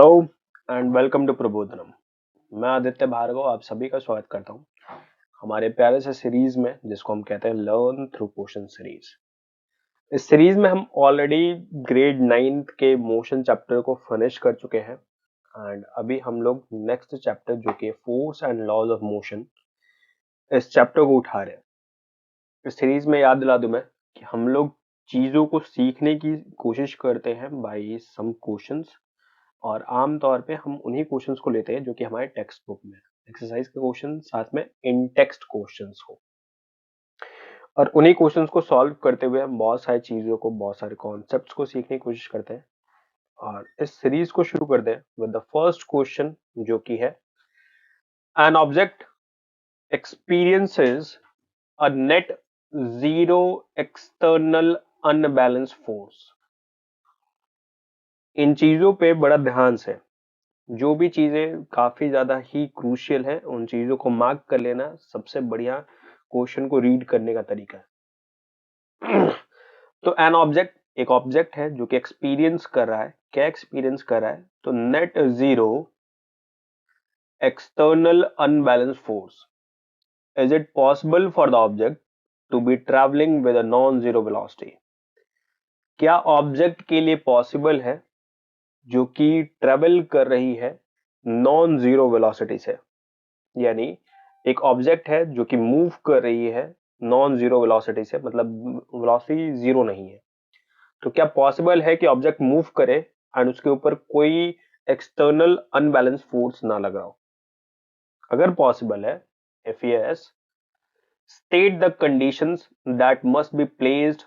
Hello and welcome to Prabodhanam. मैं आदित्य भार्गव आप सभी का स्वागत करता हूं हमारे प्यारे से सीरीज में जिसको हम कहते हैं लर्न थ्रू क्वेश्चन सीरीज। इस सीरीज में हम ऑलरेडी ग्रेड 9th के मोशन चैप्टर को फिनिश कर चुके हैं एंड अभी हम लोग नेक्स्ट चैप्टर जो कि force and laws of motion इस चैप्टर को उठा रहे हैं। इस सीरीज में याद दिला दूं मैं कि हम लोग चीजों को सीखने की कोशिश करते हैं बाय सम क्वेश्चंस और आम तौर पे हम उन्हीं क्वेश्चंस को लेते हैं जो कि हमारे टेक्स्ट बुक में एक्सरसाइज के क्वेश्चन साथ में इन टेक्स्ट क्वेश्चंस हो और उन्हीं क्वेश्चंस को सॉल्व करते हुए हम बहुत सारी चीजों को बहुत सारे कॉन्सेप्ट्स को सीखने की कोशिश करते हैं। और इस सीरीज को शुरू करते हैं विद द फर्स्ट क्वेश्चन जो कि है an object experiences a net zero external unbalance force. इन चीजों पे बड़ा ध्यान से, जो भी चीजें काफी ज्यादा ही क्रूशियल है उन चीजों को मार्क कर लेना सबसे बढ़िया क्वेश्चन को रीड करने का तरीका है। तो एन ऑब्जेक्ट एक ऑब्जेक्ट है जो कि एक्सपीरियंस कर रहा है। क्या एक्सपीरियंस कर रहा है? तो net zero external unbalance force. Is it possible for the object to be travelling with a non zero velocity? क्या ऑब्जेक्ट के लिए पॉसिबल है जो कि ट्रेवल कर रही है नॉन जीरो वेलोसिटी से? यानी एक ऑब्जेक्ट है जो कि मूव कर रही है नॉन जीरो वेलोसिटी से, मतलब वेलोसिटी जीरो नहीं है। तो क्या पॉसिबल है कि ऑब्जेक्ट मूव करे एंड उसके ऊपर कोई एक्सटर्नल अनबैलेंस फोर्स ना लग रहा हो? अगर पॉसिबल है, if yes, state the conditions that must be placed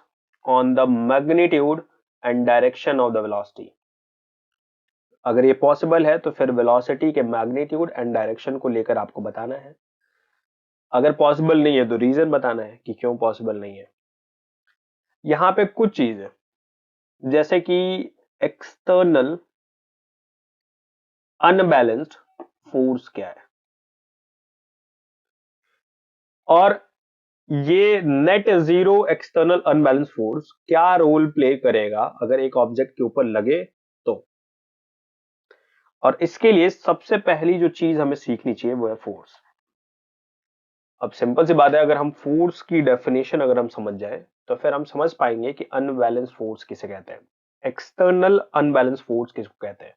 on the magnitude and direction of the velocity. अगर ये पॉसिबल है तो फिर वेलोसिटी के मैग्नीट्यूड एंड डायरेक्शन को लेकर आपको बताना है। अगर पॉसिबल नहीं है तो रीजन बताना है कि क्यों पॉसिबल नहीं है। यहां पे कुछ चीज है जैसे कि एक्सटर्नल अनबैलेंस्ड फोर्स क्या है और ये net zero external unbalance force क्या रोल प्ले करेगा अगर एक ऑब्जेक्ट के ऊपर लगे तो। और इसके लिए सबसे पहली जो चीज हमें सीखनी चाहिए वो है फोर्स। अब सिंपल सी बात है, अगर हम फोर्स की डेफिनेशन अगर हम समझ जाए तो फिर हम समझ पाएंगे कि अनबैलेंस फोर्स किसे कहते हैं, एक्सटर्नल अनबैलेंस फोर्स किसको कहते हैं,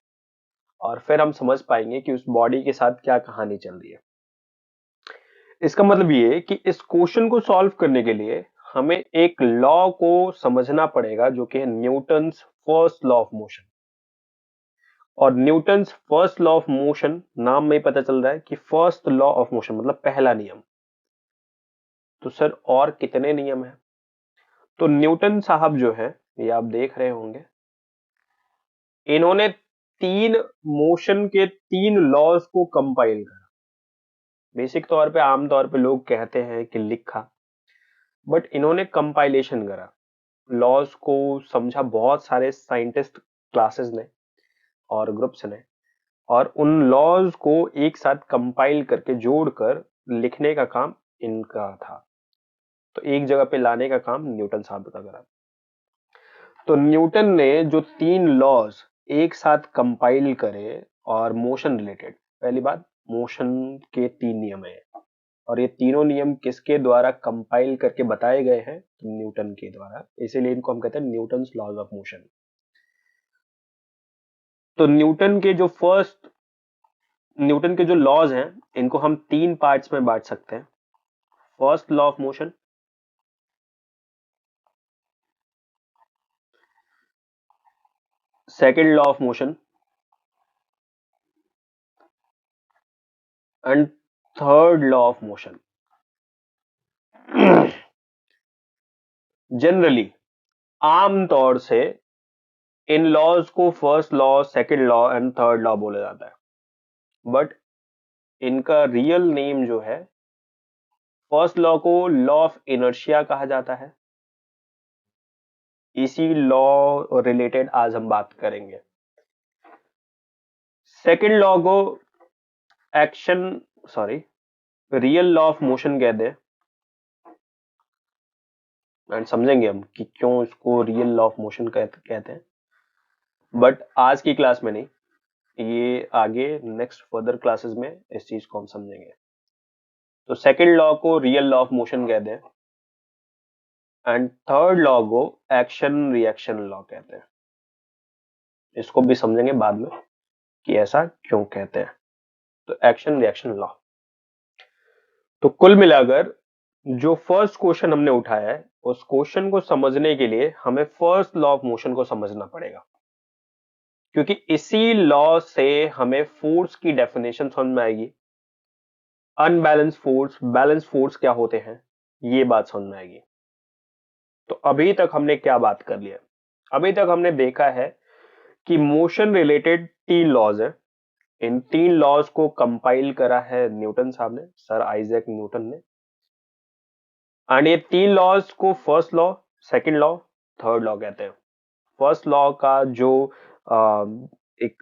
और फिर हम समझ पाएंगे कि उस बॉडी के साथ क्या कहानी चल रही है। इसका मतलब ये कि इस क्वेश्चन को सॉल्व करने के लिए हमें एक लॉ को समझना पड़ेगा जो कि है Newton's first law of motion. और Newton's first law of motion नाम में ही पता चल रहा है कि फर्स्ट लॉ ऑफ मोशन मतलब पहला नियम। तो सर और कितने नियम हैं? तो न्यूटन साहब जो है, ये आप देख रहे होंगे, इन्होंने तीन मोशन के तीन लॉज को कंपाइल करा। बेसिक तौर पे आमतौर पे लोग कहते हैं कि लिखा, बट इन्होंने कंपाइलेशन करा, लॉज को समझा बहुत सारे साइंटिस्ट क्लासेस ने और ग्रुप्स ने, और उन लॉज को एक साथ कंपाइल करके जोड़कर लिखने का काम इनका था। तो एक जगह पे लाने का काम न्यूटन साहब का करा। तो न्यूटन ने जो तीन लॉज एक साथ कंपाइल करे और मोशन रिलेटेड, पहली बात मोशन के तीन नियम है और ये तीनों नियम किसके द्वारा कंपाइल करके बताए गए हैं? तो न्यूटन के द्वारा, इसीलिए इनको हम कहते हैं न्यूटन्स लॉज ऑफ मोशन। तो न्यूटन के जो लॉज हैं इनको हम तीन पार्ट्स में बांट सकते हैं। First law of motion, second law of motion and third law of motion. Generally आमतौर से इन लॉज को first law, second law and third law बोला जाता है, बट इनका रियल नेम जो है, फर्स्ट लॉ को लॉ ऑफ इनर्शिया कहा जाता है। इसी लॉ रिलेटेड आज हम बात करेंगे। सेकंड लॉ को action sorry real law of motion कहते हैं एंड समझेंगे हम कि क्यों इसको रियल लॉ ऑफ मोशन कहते हैं, बट आज की क्लास में नहीं। ये आगे नेक्स्ट फर्दर क्लासेस में इस चीज को हम समझेंगे। तो सेकंड लॉ को रियल लॉ ऑफ मोशन कहते हैं एंड थर्ड लॉ को एक्शन रिएक्शन लॉ कहते हैं। इसको भी समझेंगे बाद में कि ऐसा क्यों कहते हैं। तो एक्शन रिएक्शन लॉ। तो कुल मिलाकर जो फर्स्ट क्वेश्चन हमने उठाया है उस क्वेश्चन को समझने के लिए हमें फर्स्ट लॉ ऑफ मोशन को समझना पड़ेगा, क्योंकि इसी लॉ से हमें फोर्स की डेफिनेशन समझ में आएगी, अनबैलेंस फोर्स बैलेंस फोर्स क्या होते हैं ये बात समझ में आएगी। तो अभी तक हमने क्या बात कर लिया? अभी तक हमने देखा है कि मोशन रिलेटेड 3 लॉज है। इन 3 लॉज को कंपाइल करा है न्यूटन साहब ने, सर आइजैक न्यूटन ने। एंड ये 3 लॉज को first law, second law, third law कहते हैं। फर्स्ट लॉ का जो एक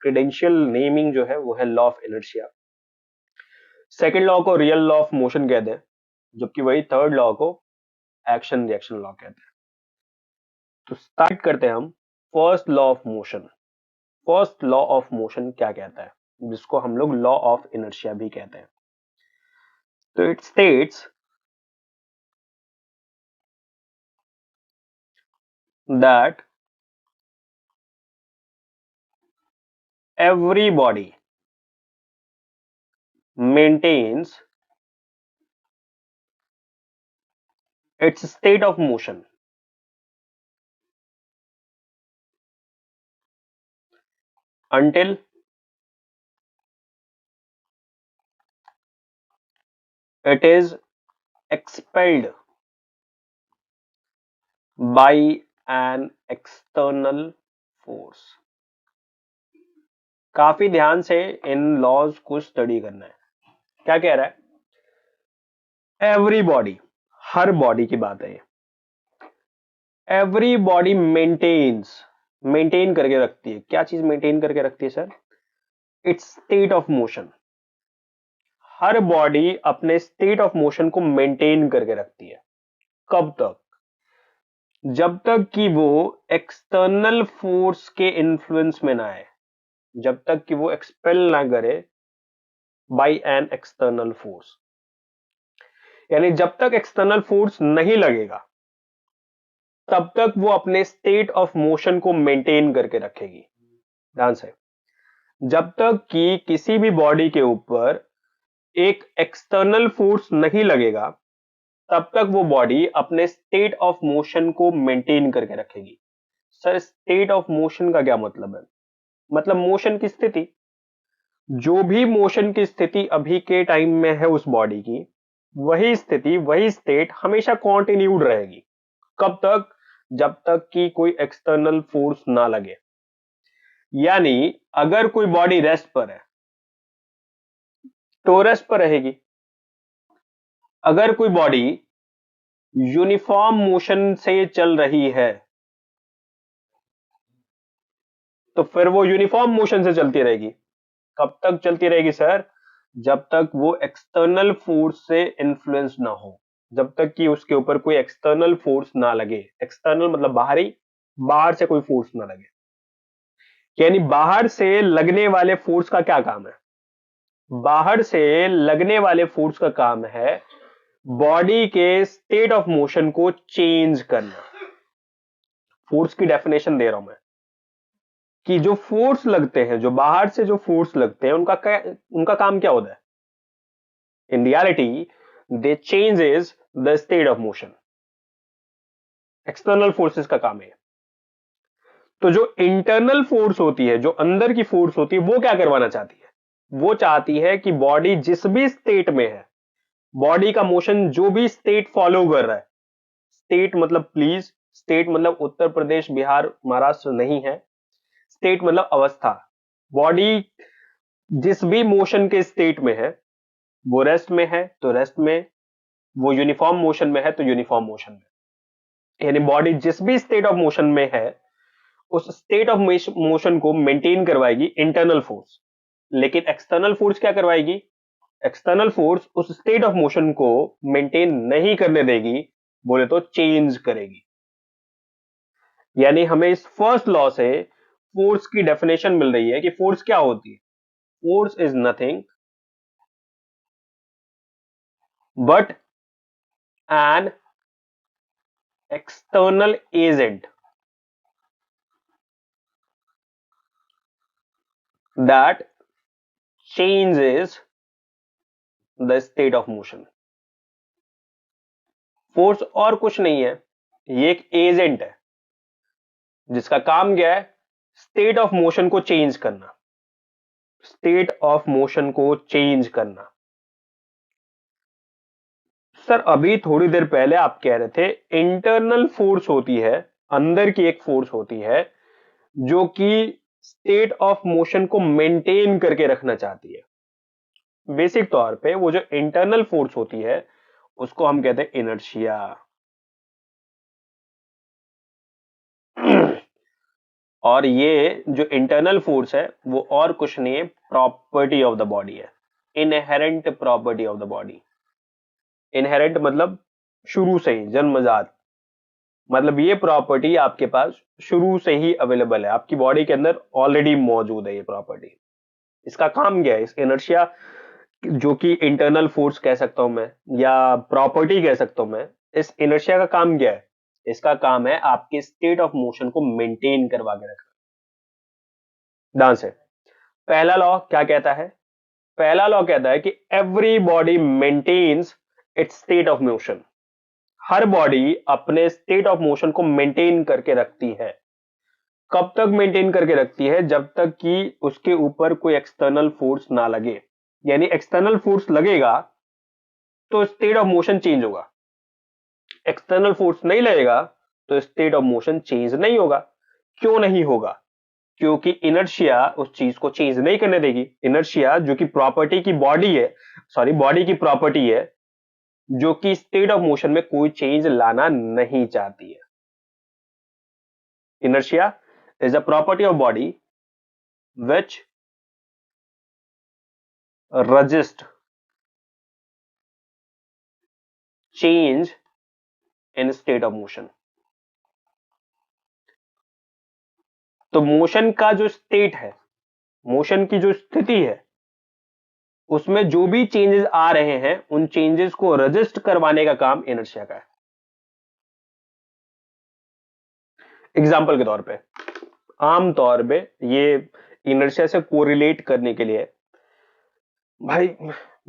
क्रेडेंशियल नेमिंग जो है वो है law of inertia. Second law को रियल लॉ ऑफ मोशन कहते हैं, जबकि वही थर्ड लॉ को एक्शन रिएक्शन लॉ कहते हैं। तो स्टार्ट करते हैं हम first law of motion. First law of motion क्या कहता है, जिसको हम लोग लॉ ऑफ इनर्शिया भी कहते हैं। तो it states that every body maintains its state of motion until it is expelled by an external force। काफी ध्यान से इन लॉज को स्टडी करना है। क्या कह रहा है? एवरी बॉडी, हर बॉडी की बात है ये। एवरी बॉडी मेंटेन्स, मेंटेन करके रखती है। क्या चीज मेंटेन करके रखती है sir? It's state of motion. हर बॉडी अपने स्टेट ऑफ मोशन को मेंटेन करके रखती है। कब तक? जब तक कि वो एक्सटर्नल फोर्स के इन्फ्लुएंस में ना आए, जब तक कि वो एक्सपेल ना करे बाय एन एक्सटर्नल फोर्स। यानी जब तक एक्सटर्नल फोर्स नहीं लगेगा तब तक वो अपने स्टेट ऑफ मोशन को मेंटेन करके रखेगी। ध्यान से, जब तक कि किसी भी बॉडी के ऊपर एक एक्सटर्नल फोर्स नहीं लगेगा तब तक वो बॉडी अपने स्टेट ऑफ मोशन को मेंटेन करके रखेगी। सर स्टेट ऑफ मोशन का क्या मतलब है? मतलब मोशन की स्थिति। जो भी मोशन की स्थिति अभी के टाइम में है उस बॉडी की, वही स्थिति वही स्टेट हमेशा कॉन्टिन्यूड रहेगी। कब तक? जब तक कि कोई एक्सटर्नल फोर्स ना लगे। यानी अगर कोई बॉडी रेस्ट पर है तो रेस्ट पर रहेगी। अगर कोई बॉडी यूनिफॉर्म मोशन से चल रही है तो फिर वो यूनिफॉर्म मोशन से चलती रहेगी। कब तक चलती रहेगी सर? जब तक वो एक्सटर्नल फोर्स से इन्फ्लुएंस ना हो, जब तक कि उसके ऊपर कोई एक्सटर्नल फोर्स ना लगे। एक्सटर्नल मतलब बाहरी, बाहर से कोई फोर्स ना लगे। यानी बाहर से लगने वाले फोर्स का क्या काम है? बाहर से लगने वाले फोर्स का काम है बॉडी के स्टेट ऑफ मोशन को चेंज करना। फोर्स की डेफिनेशन दे रहा हूं मैं कि जो फोर्स लगते हैं, जो बाहर से जो फोर्स लगते हैं, उनका काम क्या होता है? In reality they changes the state of motion. External forces का काम है। तो जो इंटरनल फोर्स होती है, जो अंदर की फोर्स होती है, वो क्या करवाना चाहती है? वो चाहती है कि बॉडी जिस भी स्टेट में है, बॉडी का मोशन जो भी स्टेट फॉलो कर रहा है, स्टेट मतलब प्लीज, स्टेट मतलब उत्तर प्रदेश बिहार महाराष्ट्र नहीं है, स्टेट मतलब अवस्था। बॉडी जिस भी मोशन के स्टेट में है, वो रेस्ट में है तो रेस्ट में, वो यूनिफॉर्म मोशन में है तो यूनिफॉर्म मोशन में। यानी बॉडी जिस भी स्टेट ऑफ मोशन में है उस स्टेट ऑफ मोशन को मेंटेन करवाएगी इंटरनल फोर्स। लेकिन एक्सटर्नल फोर्स क्या करवाएगी? एक्सटर्नल फोर्स उस स्टेट ऑफ मोशन को मेंटेन नहीं करने देगी, बोले तो चेंज करेगी। यानी हमें इस फर्स्ट लॉ से फोर्स की डेफिनेशन मिल रही है कि फोर्स क्या होती है। Force is nothing but an external agent that changes the state of motion. Force और कुछ नहीं है, ये एक एजेंट है जिसका काम क्या है, स्टेट ऑफ मोशन को चेंज करना, स्टेट ऑफ मोशन को चेंज करना। सर अभी थोड़ी देर पहले आप कह रहे थे इंटरनल फोर्स होती है, अंदर की एक फोर्स होती है जो कि स्टेट ऑफ मोशन को मेंटेन करके रखना चाहती है। बेसिक तौर पे वो जो इंटरनल फोर्स होती है उसको हम कहते हैं इनर्शिया। और ये जो इंटरनल फोर्स है वो और कुछ नहीं है, प्रॉपर्टी ऑफ द बॉडी है, inherent property of the body. Inherent मतलब शुरू से ही, जन्मजात, मतलब ये प्रॉपर्टी आपके पास शुरू से ही अवेलेबल है, आपकी बॉडी के अंदर ऑलरेडी मौजूद है ये प्रॉपर्टी। इसका काम क्या है, इस इनर्शिया जो कि इंटरनल फोर्स कह सकता हूं मैं या प्रॉपर्टी कह सकता हूं मैं, इस इनर्शिया का काम क्या है, इसका काम है आपके स्टेट ऑफ मोशन को मेंटेन करवा के रखना। ध्यान से, पहला लॉ क्या कहता है, पहला लॉ कहता है कि every body maintains its state of motion. हर बॉडी अपने स्टेट ऑफ मोशन को मेंटेन करके रखती है। कब तक मेंटेन करके रखती है, जब तक कि उसके ऊपर कोई एक्सटर्नल फोर्स ना लगे। यानी एक्सटर्नल फोर्स लगेगा तो स्टेट ऑफ मोशन चेंज होगा, एक्सटर्नल फोर्स नहीं लगेगा तो स्टेट ऑफ मोशन चेंज नहीं होगा। क्यों नहीं होगा, क्योंकि इनर्शिया उस चीज को चेंज नहीं करने देगी। इनर्शिया जो कि प्रॉपर्टी की बॉडी है, सॉरी बॉडी की प्रॉपर्टी है जो कि स्टेट ऑफ मोशन में कोई चेंज लाना नहीं चाहती है। Inertia is a property of body which resist change in state of motion। तो मोशन का जो स्टेट है, मोशन की जो स्थिति है, उसमें जो भी चेंजेस आ रहे हैं उन चेंजेस को रजिस्ट करवाने का काम इनर्शिया का है। एग्जाम्पल के तौर पे, आम तौर पे ये इनर्शिया से कोरिलेट करने के लिए, भाई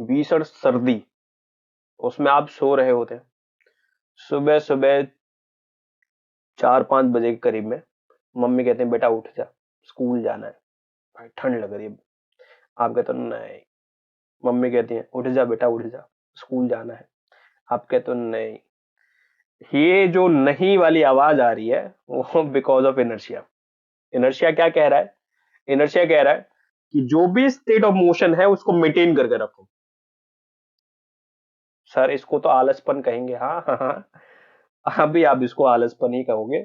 भीषण सर्दी, उसमें आप सो रहे होते, सुबह सुबह 4-5 बजे के करीब में मम्मी कहते हैं बेटा उठ जा, स्कूल जाना है, भाई ठंड लग रही है। आप कहते हो नहीं, मम्मी कहती है उठ जा बेटा उठ जा, स्कूल जाना है। आप कहते हो नहीं। ये जो नहीं वाली आवाज आ रही है वो बिकॉज ऑफ इनर्शिया। इनर्शिया क्या कह रहा है, इनर्शिया कह रहा है कि जो भी स्टेट ऑफ मोशन है उसको मेंटेन करके रखो। सर इसको तो आलसपन कहेंगे, हाँ हाँ हाँ, अभी आप इसको आलसपन ही कहोगे,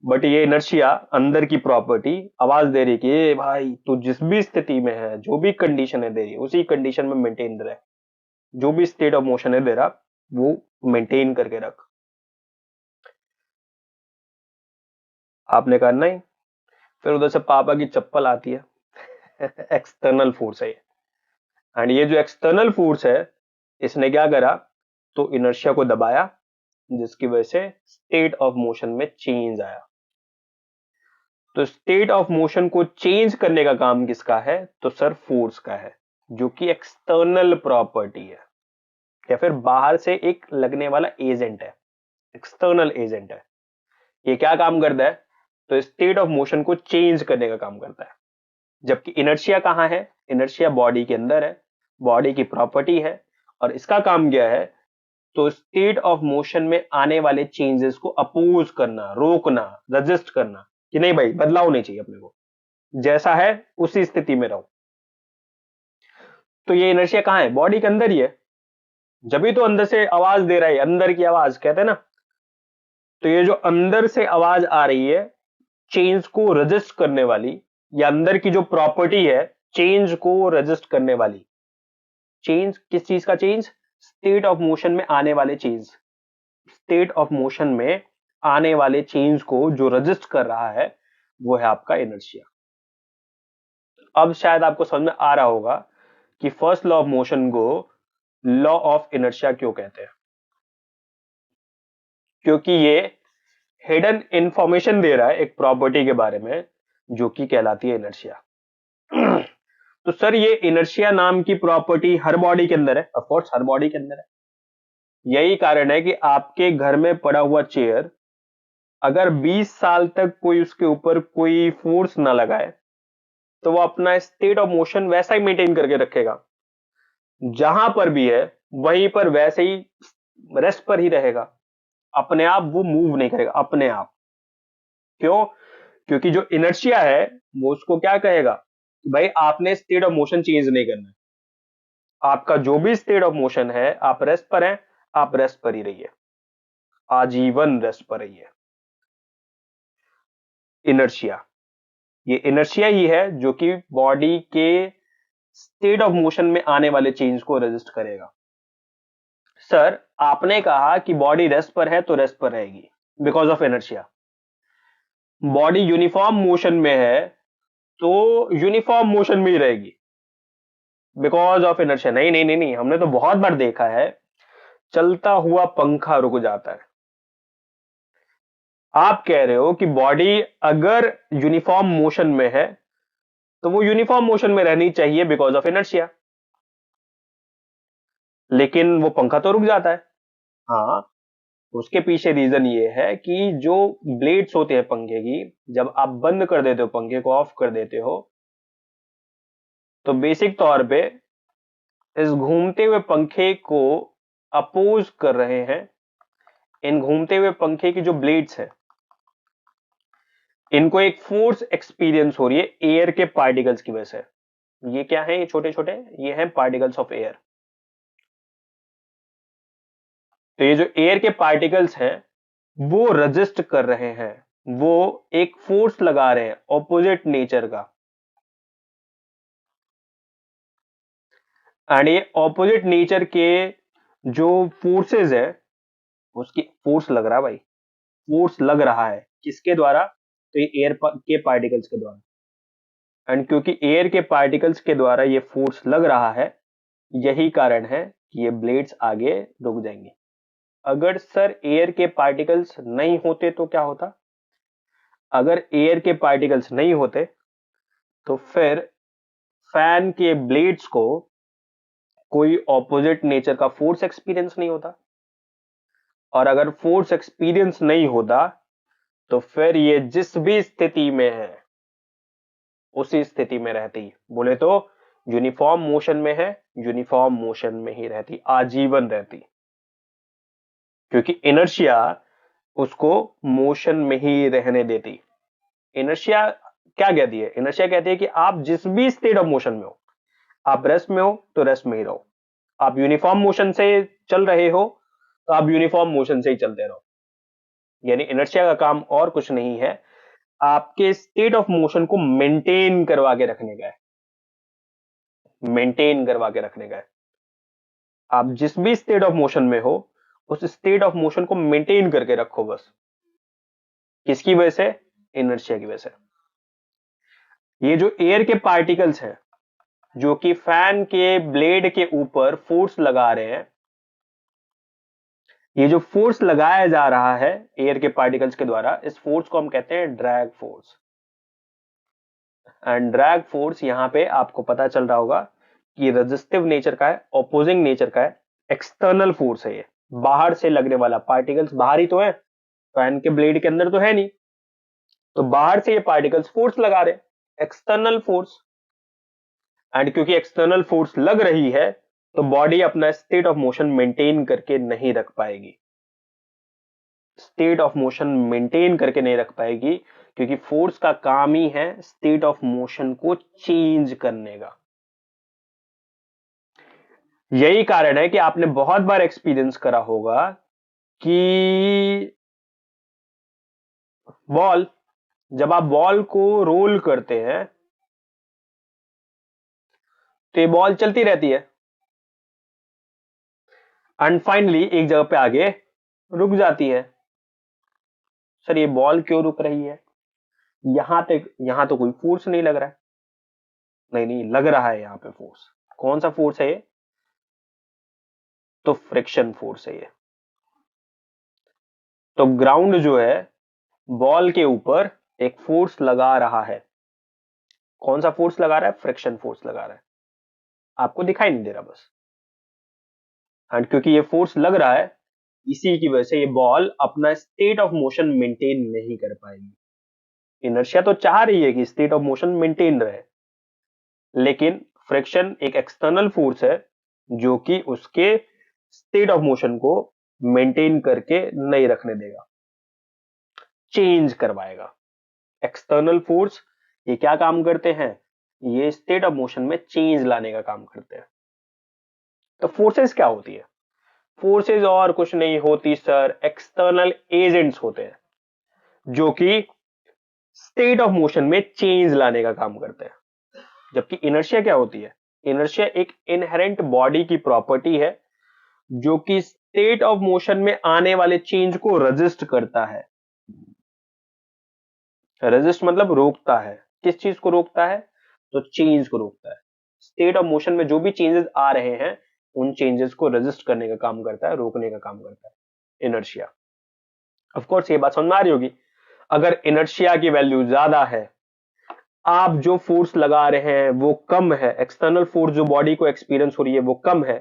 बट ये इनर्शिया अंदर की प्रॉपर्टी आवाज दे रही है कि ए भाई तू जिस भी स्थिति में है, जो भी कंडीशन है दे रही है, उसी कंडीशन में मेंटेन रहे, जो भी स्टेट ऑफ मोशन है दे रहा वो मेंटेन करके रख। आपने कहा नहीं, फिर उधर से पापा की चप्पल आती है। एक्सटर्नल फोर्स है ये, एंड ये जो एक्सटर्नल फोर्स है इसने क्या करा, तो इनर्शिया को दबाया जिसकी वजह से स्टेट ऑफ मोशन में चेंज आया। तो स्टेट ऑफ मोशन को चेंज करने का काम किसका है, तो सर फोर्स का है, जो कि एक्सटर्नल प्रॉपर्टी है या फिर बाहर से एक लगने वाला एजेंट है, एक्सटर्नल एजेंट है। ये क्या काम करता है, तो स्टेट ऑफ मोशन को चेंज करने का काम करता है। जबकि इनर्शिया कहां है, इनर्शिया बॉडी के अंदर है, बॉडी की प्रॉपर्टी है, और इसका काम क्या है, तो स्टेट ऑफ मोशन में आने वाले चेंजेस को अपोज करना, रोकना, रजिस्ट करना, कि नहीं भाई बदलाव नहीं चाहिए अपने को, जैसा है उसी स्थिति में रहो। तो ये इनर्शिया कहां है, बॉडी के अंदर ही है, जब भी तो अंदर से आवाज दे रहा है, अंदर की आवाज कहते हैं ना। तो ये जो अंदर से आवाज आ रही है चेंज को रजिस्ट करने वाली, या अंदर की जो प्रॉपर्टी है चेंज को रजिस्ट करने वाली, चेंज किस चीज का चेंज, स्टेट ऑफ मोशन में आने वाले चेंज, स्टेट ऑफ मोशन में आने वाले चेंज को जो रजिस्ट कर रहा है वो है आपका इनर्शिया। अब शायद आपको समझ में आ रहा होगा कि फर्स्ट लॉ ऑफ मोशन को लॉ ऑफ इनर्शिया क्यों कहते हैं, क्योंकि ये हिडन इंफॉर्मेशन दे रहा है एक प्रॉपर्टी के बारे में जो कि कहलाती है इनर्शिया। तो सर ये इनर्शिया नाम की प्रॉपर्टी हर बॉडी के अंदर है, ऑफ कोर्स हर बॉडी के अंदर है। यही कारण है कि आपके घर में पड़ा हुआ चेयर अगर 20 साल तक कोई उसके ऊपर कोई फोर्स ना लगाए तो वो अपना स्टेट ऑफ मोशन वैसा ही मेंटेन करके रखेगा, जहां पर भी है वहीं पर वैसे ही रेस्ट पर ही रहेगा, अपने आप वो मूव नहीं करेगा अपने आप। क्यों? क्योंकि जो इनर्शिया है वो उसको क्या कहेगा कि भाई आपने स्टेट ऑफ मोशन चेंज नहीं करना है, आपका जो भी स्टेट ऑफ मोशन है आप रेस्ट पर हैं, आप रेस्ट पर ही रहिए, आजीवन रेस्ट पर रहिए। इनर्शिया, ये इनर्शिया ही है जो कि बॉडी के स्टेट ऑफ मोशन में आने वाले चेंज को रेजिस्ट करेगा। सर आपने कहा कि बॉडी रेस्ट पर है तो रेस्ट पर रहेगी because of inertia, body uniform motion में है तो यूनिफॉर्म मोशन में ही रहेगी बिकॉज ऑफ इनर्शिया। नहीं नहीं नहीं नहीं, हमने तो बहुत बार देखा है चलता हुआ पंखा रुक जाता है। आप कह रहे हो कि बॉडी अगर यूनिफॉर्म मोशन में है तो वो यूनिफॉर्म मोशन में रहनी चाहिए बिकॉज ऑफ इनर्शिया, लेकिन वो पंखा तो रुक जाता है। हाँ, उसके पीछे रीजन ये है कि जो ब्लेड्स होते हैं पंखे की, जब आप बंद कर देते हो पंखे को, ऑफ कर देते हो, तो बेसिक तौर पे इस घूमते हुए पंखे को अपोज कर रहे हैं इन घूमते हुए पंखे की जो ब्लेड्स है, इनको एक फोर्स एक्सपीरियंस हो रही है एयर के पार्टिकल्स की वजह से। ये क्या है? ये छोटे छोटे ये हैं पार्टिकल्स ऑफ एयर। तो ये जो एयर के पार्टिकल्स हैं वो रजिस्ट कर रहे हैं, वो एक फोर्स लगा रहे हैं ऑपोजिट नेचर का, एंड ये ऑपोजिट नेचर के जो फोर्सेस है उसकी फोर्स लग रहा है भाई, फोर्स लग रहा है किसके द्वारा? तो ये एयर के पार्टिकल्स के द्वारा। एंड क्योंकि एयर के पार्टिकल्स के द्वारा ये फोर्स लग रहा है, यही कारण है कि ये ब्लेड्स आगे रुक जाएंगे। अगर सर एयर के पार्टिकल्स नहीं होते तो क्या होता? अगर एयर के पार्टिकल्स नहीं होते तो फिर फैन के ब्लेड्स को कोई ऑपोजिट नेचर का फोर्स एक्सपीरियंस नहीं होता, और अगर फोर्स एक्सपीरियंस नहीं होता तो फिर ये जिस भी स्थिति में है उसी स्थिति में रहती, बोले तो यूनिफॉर्म मोशन में है, यूनिफॉर्म मोशन में ही रहती, आजीवन रहती, क्योंकि इनर्शिया उसको मोशन में ही रहने देती। इनर्शिया क्या कहती है? इनर्शिया कहती है कि आप जिस भी स्टेट ऑफ मोशन में हो, आप रेस्ट में हो तो रेस्ट में ही रहो, आप यूनिफॉर्म मोशन से चल रहे हो तो आप यूनिफॉर्म मोशन से ही चलते रहो। यानी इनर्शिया का काम और कुछ नहीं है, आपके स्टेट ऑफ मोशन को मेंटेन करवा के रखने का है, मेंटेन करवा के रखने का है। आप जिस भी स्टेट ऑफ मोशन में हो उस स्टेट ऑफ मोशन को मेंटेन करके रखो बस। किसकी वजह से? इनर्शिया की वजह से। ये जो एयर के पार्टिकल्स हैं जो कि फैन के ब्लेड के ऊपर फोर्स लगा रहे हैं, ये जो फोर्स लगाया जा रहा है एयर के पार्टिकल्स के द्वारा, इस फोर्स को हम कहते हैं drag force. And drag force यहां पे आपको पता चल रहा होगा कि रेजिस्टिव नेचर का है, ऑपोजिंग नेचर का है, एक्सटर्नल फोर्स है, ये बाहर से लगने वाला। पार्टिकल्स बाहर ही तो है, फैन के ब्लेड के अंदर तो है नहीं, तो बाहर से ये पार्टिकल्स फोर्स लगा रहे, एक्सटर्नल फोर्स। एंड क्योंकि एक्सटर्नल फोर्स लग रही है तो बॉडी अपना स्टेट ऑफ मोशन मेंटेन करके नहीं रख पाएगी, स्टेट ऑफ मोशन मेंटेन करके नहीं रख पाएगी, क्योंकि फोर्स का काम ही है स्टेट ऑफ मोशन को चेंज करने का। यही कारण है कि आपने बहुत बार एक्सपीरियंस करा होगा कि बॉल, जब आप बॉल को रोल करते हैं तो ये बॉल चलती रहती है एंड फाइनली एक जगह पे आगे रुक जाती है। सर ये बॉल क्यों रुक रही है? यहां तो कोई फोर्स नहीं लग रहा है, नहीं नहीं लग रहा है यहां पे फोर्स। कौन सा फोर्स है ये? तो फ्रिक्शन फोर्स है ये। तो ग्राउंड जो है बॉल के ऊपर एक फोर्स लगा रहा है। कौन सा फोर्स लगा रहा है? फ्रिक्शन फोर्स लगा रहा है। आपको दिखाई नहीं दे रहा बस। एंड क्योंकि ये फोर्स लग रहा है, इसी की वजह से ये बॉल अपना स्टेट ऑफ मोशन मेंटेन नहीं कर पाएगी। इनर्शिया तो चाह रही है कि स्टेट ऑफ मोशन मेंटेन रहे, लेकिन फ्रिक्शन एक एक्सटर्नल फोर्स है जो कि उसके स्टेट ऑफ मोशन को मेंटेन करके नहीं रखने देगा, चेंज करवाएगा। एक्सटर्नल फोर्स ये क्या काम करते हैं? ये स्टेट ऑफ मोशन में चेंज लाने का काम करते हैं। तो फोर्सेस क्या होती है? फोर्सेस और कुछ नहीं होती सर, एक्सटर्नल एजेंट्स होते हैं जो कि स्टेट ऑफ मोशन में चेंज लाने का काम करते हैं। जबकि इनर्शिया क्या होती है? इनर्शिया एक इनहेरेंट बॉडी की प्रॉपर्टी है जो कि स्टेट ऑफ मोशन में आने वाले चेंज को रेजिस्ट करता है। रेजिस्ट मतलब रोकता है। किस चीज को रोकता है? तो चेंज को रोकता है। स्टेट ऑफ मोशन में जो भी चेंजेस आ रहे हैं उन चेंजेस को रेजिस्ट करने का काम करता है, रोकने का काम करता है इनर्शिया। ऑफ कोर्स ये बात समझ में आ रही होगी। अगर इनर्शिया की वैल्यू ज्यादा है, आप जो फोर्स लगा रहे हैं वो कम है, एक्सटर्नल फोर्स जो बॉडी को एक्सपीरियंस हो रही है वो कम है,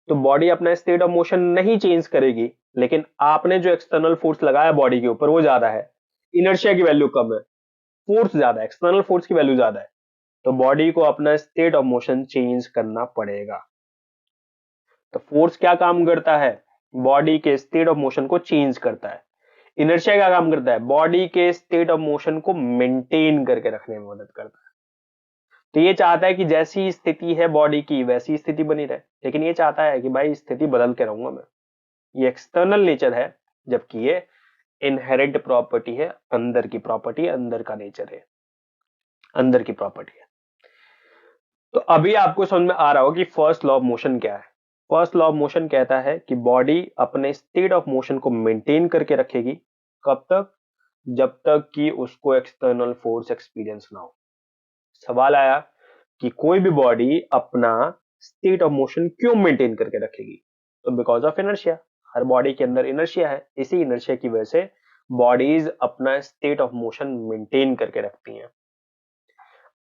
तो बॉडी अपना स्टेट ऑफ मोशन नहीं चेंज करेगी। लेकिन आपने जो एक्सटर्नल फोर्स लगाया बॉडी के ऊपर वो ज्यादा है, इनर्शिया की वैल्यू कम है, फोर्स ज्यादा है, एक्सटर्नल फोर्स की वैल्यू ज्यादा है, तो बॉडी को अपना स्टेट ऑफ मोशन चेंज करना पड़ेगा। तो फोर्स क्या काम करता है? बॉडी के स्टेट ऑफ मोशन को चेंज करता है। इनर्शिया क्या काम करता है? बॉडी के स्टेट ऑफ मोशन को मेंटेन करके रखने में मदद करता है। तो ये चाहता है कि जैसी स्थिति है बॉडी की वैसी स्थिति बनी रहे, लेकिन ये चाहता है कि भाई स्थिति बदल के रहूंगा मैं। ये एक्सटर्नल नेचर है, जबकि ये इनहेरेंट प्रॉपर्टी है, अंदर की प्रॉपर्टी, अंदर का नेचर है, अंदर की प्रॉपर्टी है। तो अभी आपको समझ में आ रहा हो कि फर्स्ट लॉ ऑफ मोशन क्या है। फर्स्ट लॉ ऑफ मोशन कहता है कि बॉडी अपने स्टेट ऑफ मोशन को मेंटेन करके रखेगी। कब तक? जब तक कि उसको एक्सटर्नल फोर्स एक्सपीरियंस ना हो। सवाल आया कि कोई भी बॉडी अपना स्टेट ऑफ मोशन क्यों मेंटेन करके रखेगी? तो because of inertia. Her body के अंदर इनर्शिया है, इसी इनर्शिया की वजह से बॉडीज अपना स्टेट ऑफ मोशन मेंटेन करके रखती हैं।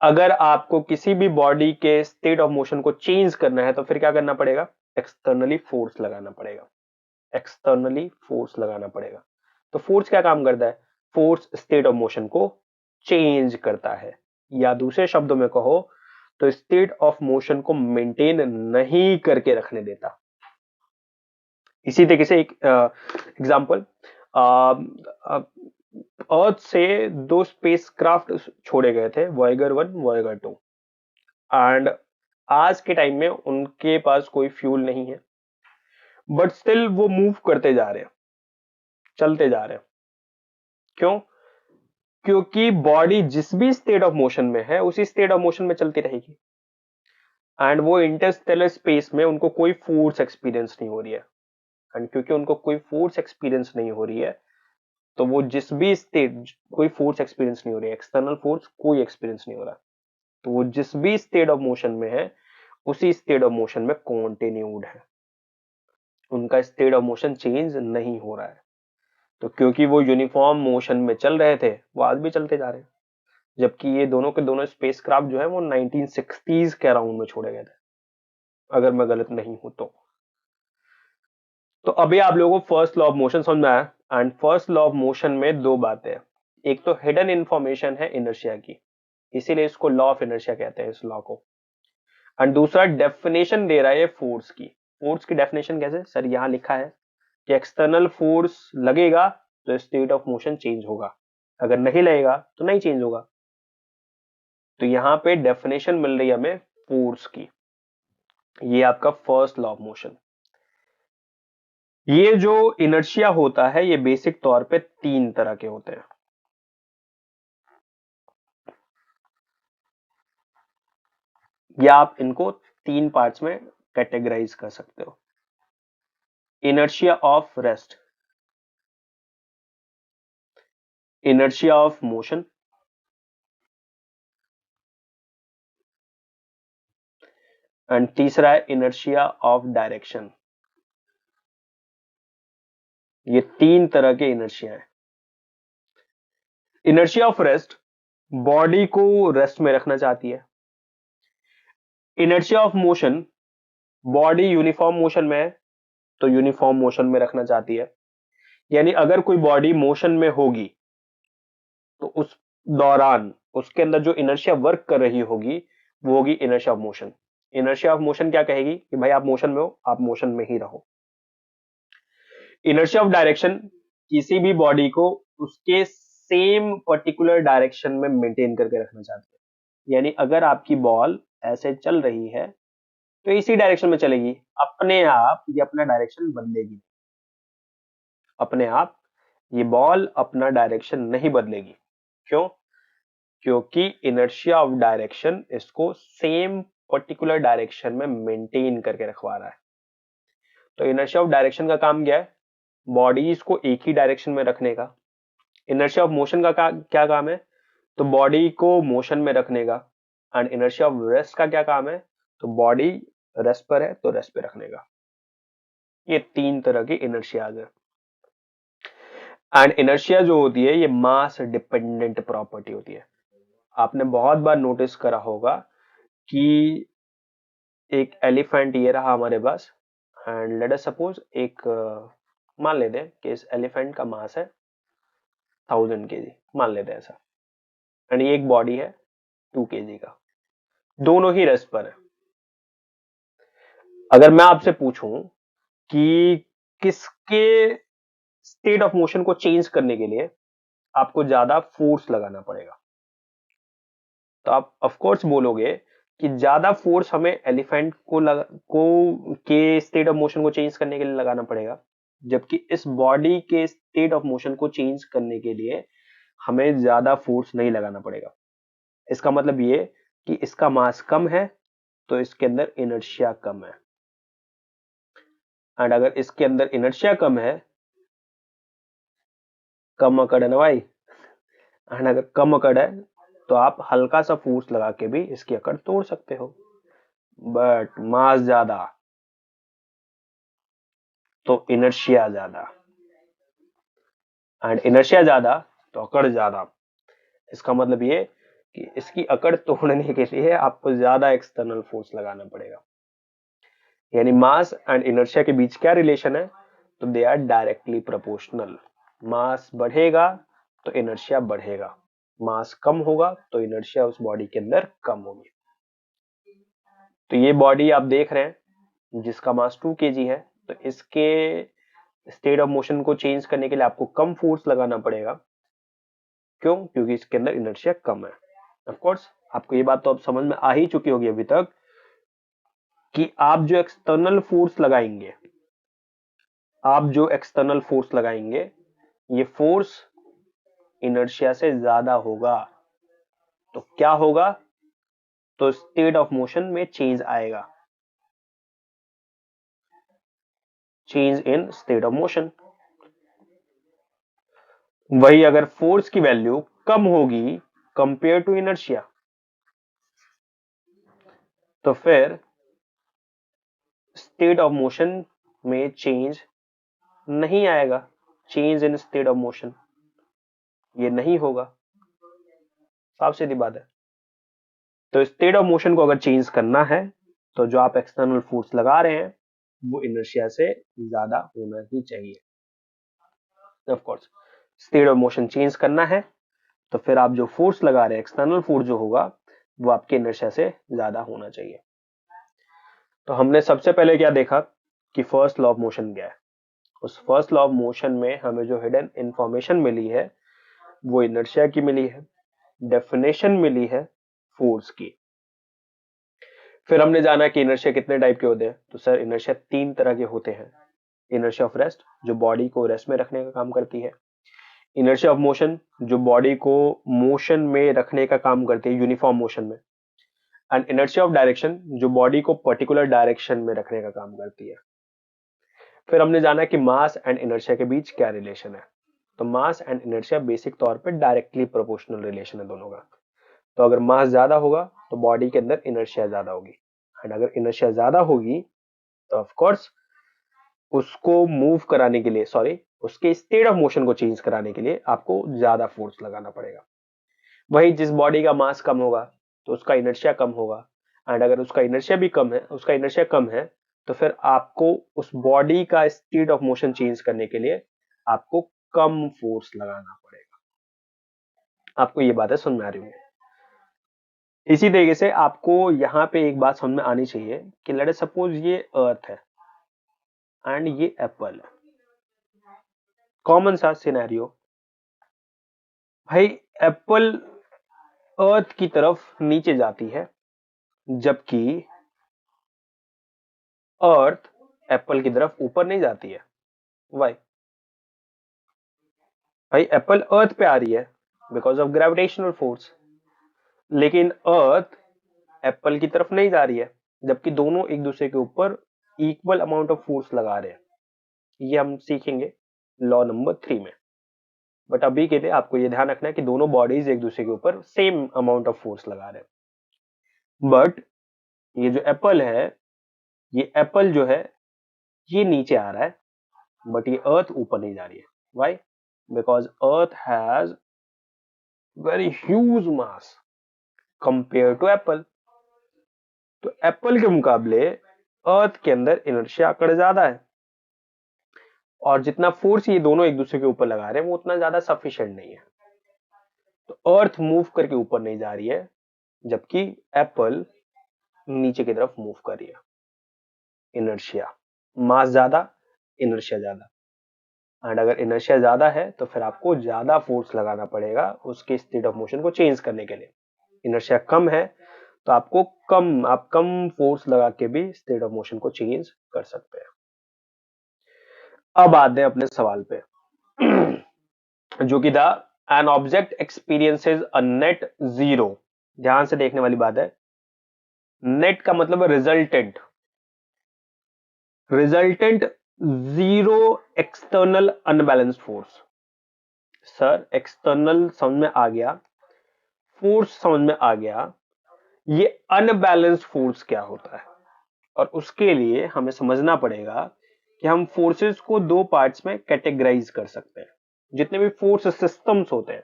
अगर आपको किसी भी बॉडी के स्टेट ऑफ मोशन को चेंज करना है तो फिर क्या करना पड़ेगा? एक्सटर्नली फोर्स लगाना पड़ेगा। एक्सटर्नली फोर्स लगाना पड़ेगा। तो फोर्स क्या काम करता है? फोर्स स्टेट ऑफ मोशन को चेंज करता है, या दूसरे शब्दों में कहो तो स्टेट ऑफ मोशन को मेंटेन नहीं करके रखने देता। इसी तरीके से एक एग्जांपल, अर्थ से दो स्पेसक्राफ्ट छोड़े गए थे, वॉयगर 1, वॉयगर 2, एंड आज के टाइम में उनके पास कोई फ्यूल नहीं है, बट स्टिल वो मूव करते जा रहे हैं, चलते जा रहे हैं। क्यों? क्योंकि बॉडी जिस भी स्टेट ऑफ मोशन में है उसी स्टेट ऑफ मोशन में चलती रहेगी, एंड वो इंटरस्टेलर स्पेस में उनको कोई फोर्स एक्सपीरियंस नहीं हो रही है। एंड क्योंकि उनको कोई फोर्स एक्सपीरियंस नहीं हो रही है, तो वो जिस भी स्टेट, कोई फोर्स एक्सपीरियंस नहीं हो रही है, एक्सटर्नल फोर्स कोई एक्सपीरियंस नहीं हो रहा, तो वो जिस भी स्टेट ऑफ मोशन में है उसी स्टेट ऑफ मोशन में कॉन्टिन्यूड है, उनका स्टेट ऑफ मोशन चेंज नहीं हो रहा है। तो क्योंकि वो यूनिफॉर्म मोशन में चल रहे थे, वो आज भी चलते जा रहे हैं। जबकि ये दोनों के दोनों स्पेसक्राफ्ट जो है वो 1960s के अराउंड में छोड़े गए थे, अगर मैं गलत नहीं हूं तो। तो अभी आप लोगों को फर्स्ट लॉ ऑफ मोशन समझ में आया। And first law of motion में दो बातें हैं। एक तो हिडन इंफॉर्मेशन है इनर्शिया की, इसीलिए इसको लॉ ऑफ इनर्शिया कहते हैं, इस लॉ को। एंड दूसरा डेफिनेशन दे रहा है फोर्स की। फोर्स की डेफिनेशन कैसे? सर यहां लिखा है कि एक्सटर्नल फोर्स लगेगा तो स्टेट ऑफ मोशन चेंज होगा, अगर नहीं लगेगा तो नहीं चेंज होगा। तो यहां पे डेफिनेशन मिल रही है हमें फोर्स की। ये आपका फर्स्ट लॉ ऑफ मोशन। ये जो इनर्शिया होता है ये बेसिक तौर पे तीन तरह के होते हैं, या आप इनको तीन पार्ट्स में कैटेगराइज कर सकते हो। Inertia of rest, inertia of motion, and तीसरा है इनर्शिया ऑफ डायरेक्शन। ये तीन तरह के इनर्शिया है। इनर्शिया ऑफ रेस्ट, बॉडी को रेस्ट में रखना चाहती है। Inertia of motion, body uniform motion में है तो यूनिफॉर्म मोशन में रखना चाहती है। यानी अगर कोई बॉडी मोशन में होगी तो उस दौरान उसके अंदर जो इनर्शिया वर्क कर रही होगी वो होगी inertia of motion. Inertia of motion क्या कहेगी कि भाई आप मोशन में हो, आप मोशन में ही रहो। इनर्शिया ऑफ डायरेक्शन, किसी भी बॉडी को उसके सेम पर्टिकुलर डायरेक्शन में मेंटेन करके रखना चाहती है। यानी अगर आपकी बॉल ऐसे चल रही है तो इसी डायरेक्शन में चलेगी, अपने आप ये अपना डायरेक्शन बदलेगी। अपने आप ये बॉल अपना डायरेक्शन नहीं बदलेगी। क्यों? क्योंकि इनर्शिया ऑफ डायरेक्शन इसको सेम पर्टिकुलर डायरेक्शन में मेंटेन करके रखवा रहा है। तो इनर्शिया ऑफ डायरेक्शन का काम क्या है? बॉडीज को एक ही डायरेक्शन में रखने का। इनर्शिया ऑफ मोशन का क्या काम है? तो बॉडी को मोशन में रखने का। एंड इनर्शिया ऑफ रेस्ट का क्या काम है? तो बॉडी रेस्ट पर है तो रेस्ट पे रखने का। ये तीन तरह की इनर्शिया है। एंड इनर्शिया जो होती है ये मास डिपेंडेंट प्रॉपर्टी होती है। आपने बहुत बार नोटिस करा होगा कि एक एलिफेंट ये रहा हमारे पास, एंड लेट अस सपोज एक मान लेते हैं कि इस एलिफेंट का मास है 1000 kg, मान लेते हैं ऐसा। एंड ये एक बॉडी है 2 kg का, दोनों ही रेस्ट पर है। अगर मैं आपसे पूछूं कि किसके स्टेट ऑफ मोशन को चेंज करने के लिए आपको ज्यादा फोर्स लगाना पड़ेगा, तो आप ऑफ कोर्स बोलोगे कि ज्यादा फोर्स हमें एलिफेंट को के स्टेट ऑफ मोशन को चेंज करने के लिए लगाना पड़ेगा, जबकि इस बॉडी के स्टेट ऑफ मोशन को चेंज करने के लिए हमें ज्यादा फोर्स नहीं लगाना पड़ेगा। इसका मतलब ये कि इसका मास कम है तो इसके अंदर इनर्शिया कम है। एंड अगर इसके अंदर इनर्शिया कम है, कम अकड़ है ना भाई, एंड अगर कम अकड़ है तो आप हल्का सा फोर्स लगा के भी इसकी अकड़ तोड़ सकते हो। बट मास ज्यादा तो इनर्शिया ज्यादा, एंड इनर्शिया ज्यादा तो अकड़ ज्यादा। इसका मतलब ये कि इसकी अकड़ तोड़ने के लिए आपको ज्यादा एक्सटर्नल फोर्स लगाना पड़ेगा। यानी मास एंड इनर्शिया के बीच क्या रिलेशन है? तो दे आर डायरेक्टली प्रोपोर्शनल। मास बढ़ेगा तो इनर्शिया बढ़ेगा, मास कम होगा तो इनर्शिया उस बॉडी के अंदर कम होगी। तो ये बॉडी आप देख रहे हैं जिसका मास 2 kg है, तो इसके स्टेट ऑफ मोशन को चेंज करने के लिए आपको कम फोर्स लगाना पड़ेगा। क्यों? क्योंकि इसके अंदर इनर्शिया कम है। ऑफ कोर्स आपको ये बात तो अब समझ में आ ही चुकी होगी अभी तक कि आप जो एक्सटर्नल फोर्स लगाएंगे, ये फोर्स इनर्शिया से ज्यादा होगा तो क्या होगा? तो स्टेट ऑफ मोशन में चेंज आएगा, change in state of motion. वही अगर फोर्स की वैल्यू कम होगी कंपेयर टू इनर्शिया, तो फिर स्टेट ऑफ मोशन में चेंज नहीं आएगा, change in state of motion ये नहीं होगा। साफ सीधी बात है। तो स्टेट ऑफ मोशन को अगर चेंज करना है तो जो आप एक्सटर्नल फोर्स लगा रहे हैं वो इनर्शिया से ज्यादा होना ही चाहिए। Of course state of motion change करना है तो फिर आप जो फोर्स लगा रहे हैं, एक्सटर्नल फोर्स जो होगा वो आपके इनर्शिया से ज्यादा होना चाहिए। तो हमने सबसे पहले क्या देखा कि फर्स्ट लॉ ऑफ मोशन क्या है। उस फर्स्ट लॉ ऑफ मोशन में हमें जो हिडन इंफॉर्मेशन मिली है वो इनर्शिया की मिली है, डेफिनेशन मिली है फोर्स की। फिर हमने जाना कि इनर्शिया कितने टाइप के होते हैं। तो सर इनर्शिया 3 तरह के होते हैं। इनर्शिया ऑफ रेस्ट जो बॉडी को रेस्ट में रखने का काम करती है, इनर्शिया ऑफ मोशन जो बॉडी को मोशन में रखने का काम करती है यूनिफॉर्म मोशन में, एंड इनर्शिया ऑफ डायरेक्शन जो बॉडी को पर्टिकुलर डायरेक्शन में रखने का काम करती है। फिर हमने जाना कि मास एंड इनर्शिया के बीच क्या रिलेशन है। तो मास एंड इनर्शिया बेसिक तौर पे डायरेक्टली प्रोपोर्शनल रिलेशन है दोनों का। तो अगर मास ज्यादा होगा तो बॉडी के अंदर इनर्शिया ज्यादा होगी, एंड अगर इनर्शिया ज्यादा होगी तो ऑफ कोर्स उसको मूव कराने के लिए, सॉरी, उसके स्टेट ऑफ मोशन को चेंज कराने के लिए आपको ज्यादा फोर्स लगाना पड़ेगा। वही जिस बॉडी का मास कम होगा तो उसका इनर्शिया कम होगा, एंड अगर उसका इनर्शिया भी कम है, उसका इनर्शिया कम है, तो फिर आपको उस बॉडी का स्पीड ऑफ मोशन चेंज करने के लिए आपको कम फोर्स लगाना पड़ेगा। आपको ये बातें समझ में आ रही होंगी। इसी तरीके से आपको यहां पे एक बात समझ में आनी चाहिए कि लेट अस सपोज ये अर्थ है एंड ये एप्पल है। कॉमन सा सिनेरियो, भाई एप्पल अर्थ की तरफ नीचे जाती है, जबकि अर्थ एप्पल की तरफ ऊपर नहीं जाती है। वाई? भाई एप्पल अर्थ पे आ रही है बिकॉज ऑफ ग्रेविटेशनल फोर्स, लेकिन अर्थ एप्पल की तरफ नहीं जा रही है, जबकि दोनों एक दूसरे के ऊपर इक्वल अमाउंट ऑफ फोर्स लगा रहे हैं। ये हम सीखेंगे लॉ नंबर 3 में। बट अभी के लिए आपको ये ध्यान रखना है कि दोनों बॉडीज एक दूसरे के ऊपर सेम अमाउंट ऑफ फोर्स लगा रहे हैं। बट ये जो एप्पल है, ये एप्पल जो है ये नीचे आ रहा है, बट ये अर्थ ऊपर नहीं जा रही है। Why? Because earth has very huge mass compare to apple. तो एप्पल के मुकाबले अर्थ के अंदर इनर्शिया आकड़ ज्यादा है, और जितना फोर्स ये दोनों एक दूसरे के ऊपर लगा रहे हैं वो उतना ज्यादा सफिशिएंट नहीं है। तो अर्थ मूव करके ऊपर नहीं जा रही है, जबकि एप्पल नीचे की तरफ मूव कर रही है। इनर्शिया, मास ज्यादा, इनर्शिया ज्यादा, एंड अगर इनर्शिया ज्यादा है तो फिर आपको ज्यादा फोर्स लगाना पड़ेगा उसके स्टेट ऑफ मोशन को चेंज करने के लिए। इनर्शिया कम है तो आप कम फोर्स लगा के भी स्टेट ऑफ मोशन को चेंज कर सकते हैं। अब आते हैं अपने सवाल पे जो कि था N object experiences a net zero. ध्यान से देखने वाली बात है, नेट का मतलब है resultant. Resultant zero external unbalanced force. Sir external समझ में आ गया, फोर्स समझ में आ गया, ये अनबैलेंस्ड फोर्स क्या होता है? और उसके लिए हमें समझना पड़ेगा कि हम फोर्सेस को दो पार्ट्स में कैटेगराइज कर सकते हैं। जितने भी फोर्स सिस्टम्स होते हैं,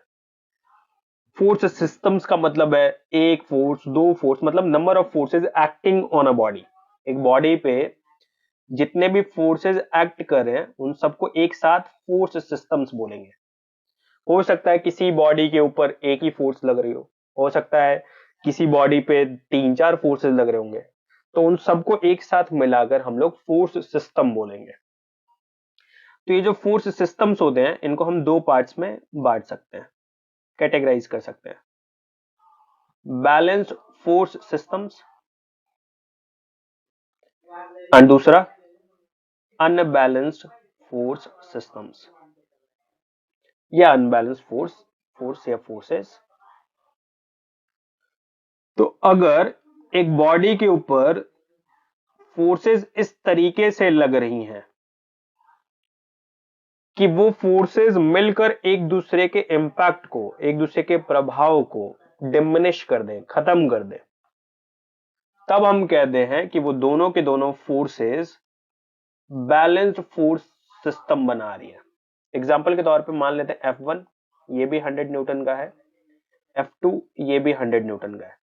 फोर्स सिस्टम्स का मतलब है एक फोर्स, दो फोर्स, मतलब number of forces acting on a body. एक बॉडी पे जितने भी फोर्सेस एक्ट कर रहे हैं उन सबको एक साथ फोर्स सिस्टम्स बोलेंगे। हो सकता है किसी बॉडी के ऊपर एक ही फोर्स लग रही हो सकता है किसी बॉडी पे तीन चार फोर्सेस लग रहे होंगे, तो उन सबको एक साथ मिलाकर हम लोग फोर्स सिस्टम बोलेंगे। तो ये जो फोर्स सिस्टम्स होते हैं इनको हम दो पार्ट्स में बांट सकते हैं, कैटेगराइज कर सकते हैं। बैलेंस्ड फोर्स सिस्टम्स एंड दूसरा अनबैलेंस्ड फोर्स सिस्टम्स या अनबैलेंस्ड फोर्स या फोर्सेस। तो अगर एक बॉडी के ऊपर फोर्सेस इस तरीके से लग रही हैं कि वो फोर्सेस मिलकर एक दूसरे के इंपैक्ट को, एक दूसरे के प्रभाव को डिमिनिश कर दें, खत्म कर दें, तब हम कहते हैं कि वो दोनों के दोनों फोर्सेस बैलेंस्ड फोर्स सिस्टम बना रही है। एग्जाम्पल के तौर पे मान लेते हैं F1 ये भी 100 न्यूटन का है, F2 ये भी 100 न्यूटन का है।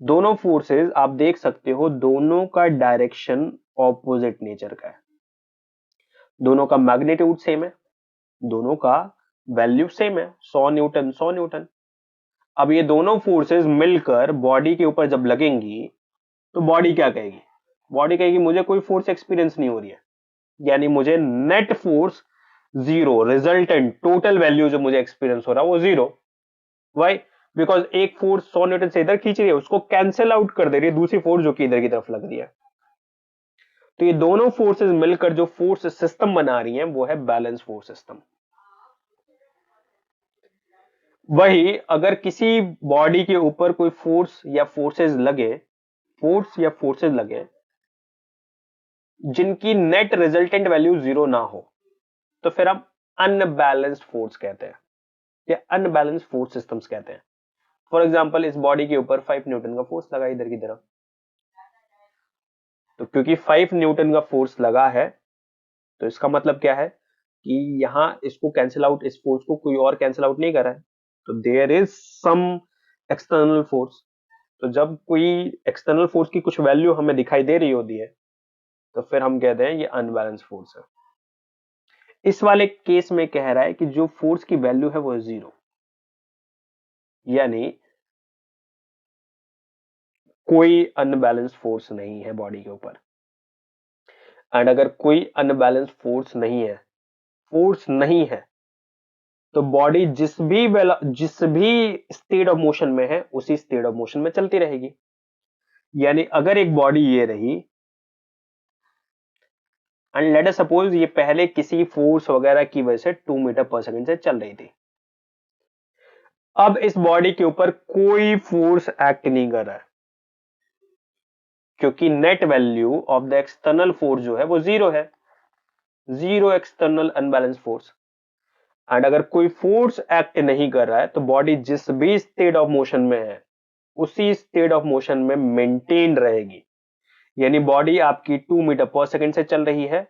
दोनों फोर्सेस आप देख सकते हो दोनों का डायरेक्शन ऑपोजिट नेचर का है, दोनों का मैग्नीट्यूड सेम है, दोनों का वैल्यू सेम है, 100 न्यूटन 100 न्यूटन। अब ये दोनों फोर्सेस मिलकर बॉडी के ऊपर जब लगेंगी तो बॉडी क्या कहेगी? बॉडी कहेगी मुझे कोई फोर्स एक्सपीरियंस नहीं हो रही है, यानी मुझे net force zero, resultant total value जो मुझे एक्सपीरियंस हो रहा है वो जीरो। वाई? बिकॉज एक फोर्स 100 न्यूटन से इधर खींच रही है, उसको कैंसिल आउट कर दे रही है दूसरी फोर्स जो कि इधर की तरफ लग रही है। तो ये दोनों फोर्सेस मिलकर जो फोर्स सिस्टम बना रही हैं वो है बैलेंस फोर्स सिस्टम। वही अगर किसी बॉडी के ऊपर कोई फोर्स या फोर्सेस लगे जिनकी नेट रिजल्टेंट वैल्यू जीरो ना हो, तो फिर हम अनबैलेंस्ड फोर्स कहते हैं या अनबैलेंस्ड फोर्स सिस्टम्स कहते हैं। फॉर एग्जांपल इस बॉडी के ऊपर 5 न्यूटन का फोर्स लगा इधर की तरफ, तो क्योंकि 5 न्यूटन का फोर्स लगा है तो इसका मतलब क्या है कि यहां इसको कैंसिल आउट, इस फोर्स को कोई और कैंसिल आउट नहीं कर रहा है, तो there is some external force. तो जब कोई एक्सटर्नल फोर्स की कुछ वैल्यू हमें दिखाई दे रही होती है तो फिर हम कहते हैं ये अनबैलेंस फोर्स है। इस वाले केस में कह रहा है कि जो फोर्स की वैल्यू है वो है 0, यानी कोई अनबैलेंस फोर्स नहीं है बॉडी के ऊपर। एंड अगर कोई अनबैलेंस फोर्स नहीं है तो बॉडी जिस भी स्टेट ऑफ मोशन में है उसी स्टेट ऑफ मोशन में चलती रहेगी। यानी अगर एक बॉडी ये रही एंड लेट अस सपोज ये पहले किसी फोर्स वगैरह की वजह से 2 मीटर पर सेकंड से चल रही थी, अब इस बॉडी के ऊपर कोई फोर्स एक्ट नहीं कर रहा है क्योंकि net value of the external force जो है वो 0 है, 0 एक्सटर्नल अनबैलेंस फोर्स। एंड अगर कोई फोर्स एक्ट नहीं कर रहा है तो बॉडी जिस भी स्टेट ऑफ मोशन में है उसी स्टेट ऑफ मोशन में मेंटेन रहेगी। यानी बॉडी आपकी 2 मीटर पर सेकंड से चल रही है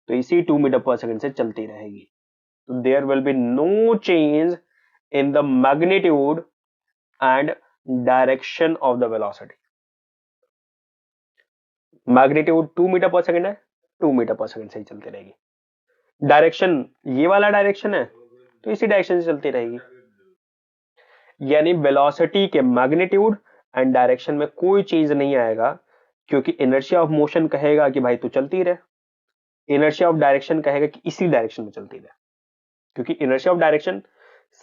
तो इसी 2 मीटर पर सेकंड से चलती रहेगी। तो there will be no change in the magnitude and direction of the velocity. Magnitude 2 metre पर सेकंड है, 2 मीटर पर सेकंड से ही चलती रहेगी। डायरेक्शन ये वाला डायरेक्शन है तो इसी डायरेक्शन से चलती रहेगी। यानी वेलोसिटी के मैग्नीट्यूड एंड डायरेक्शन में कोई चेंज नहीं आएगा क्योंकि इनर्शिया ऑफ मोशन कहेगा कि भाई तू चलती रहे, इनर्शिया ऑफ डायरेक्शन कहेगा कि इसी डायरेक्शन में चलती रहे। क्योंकि inertia of direction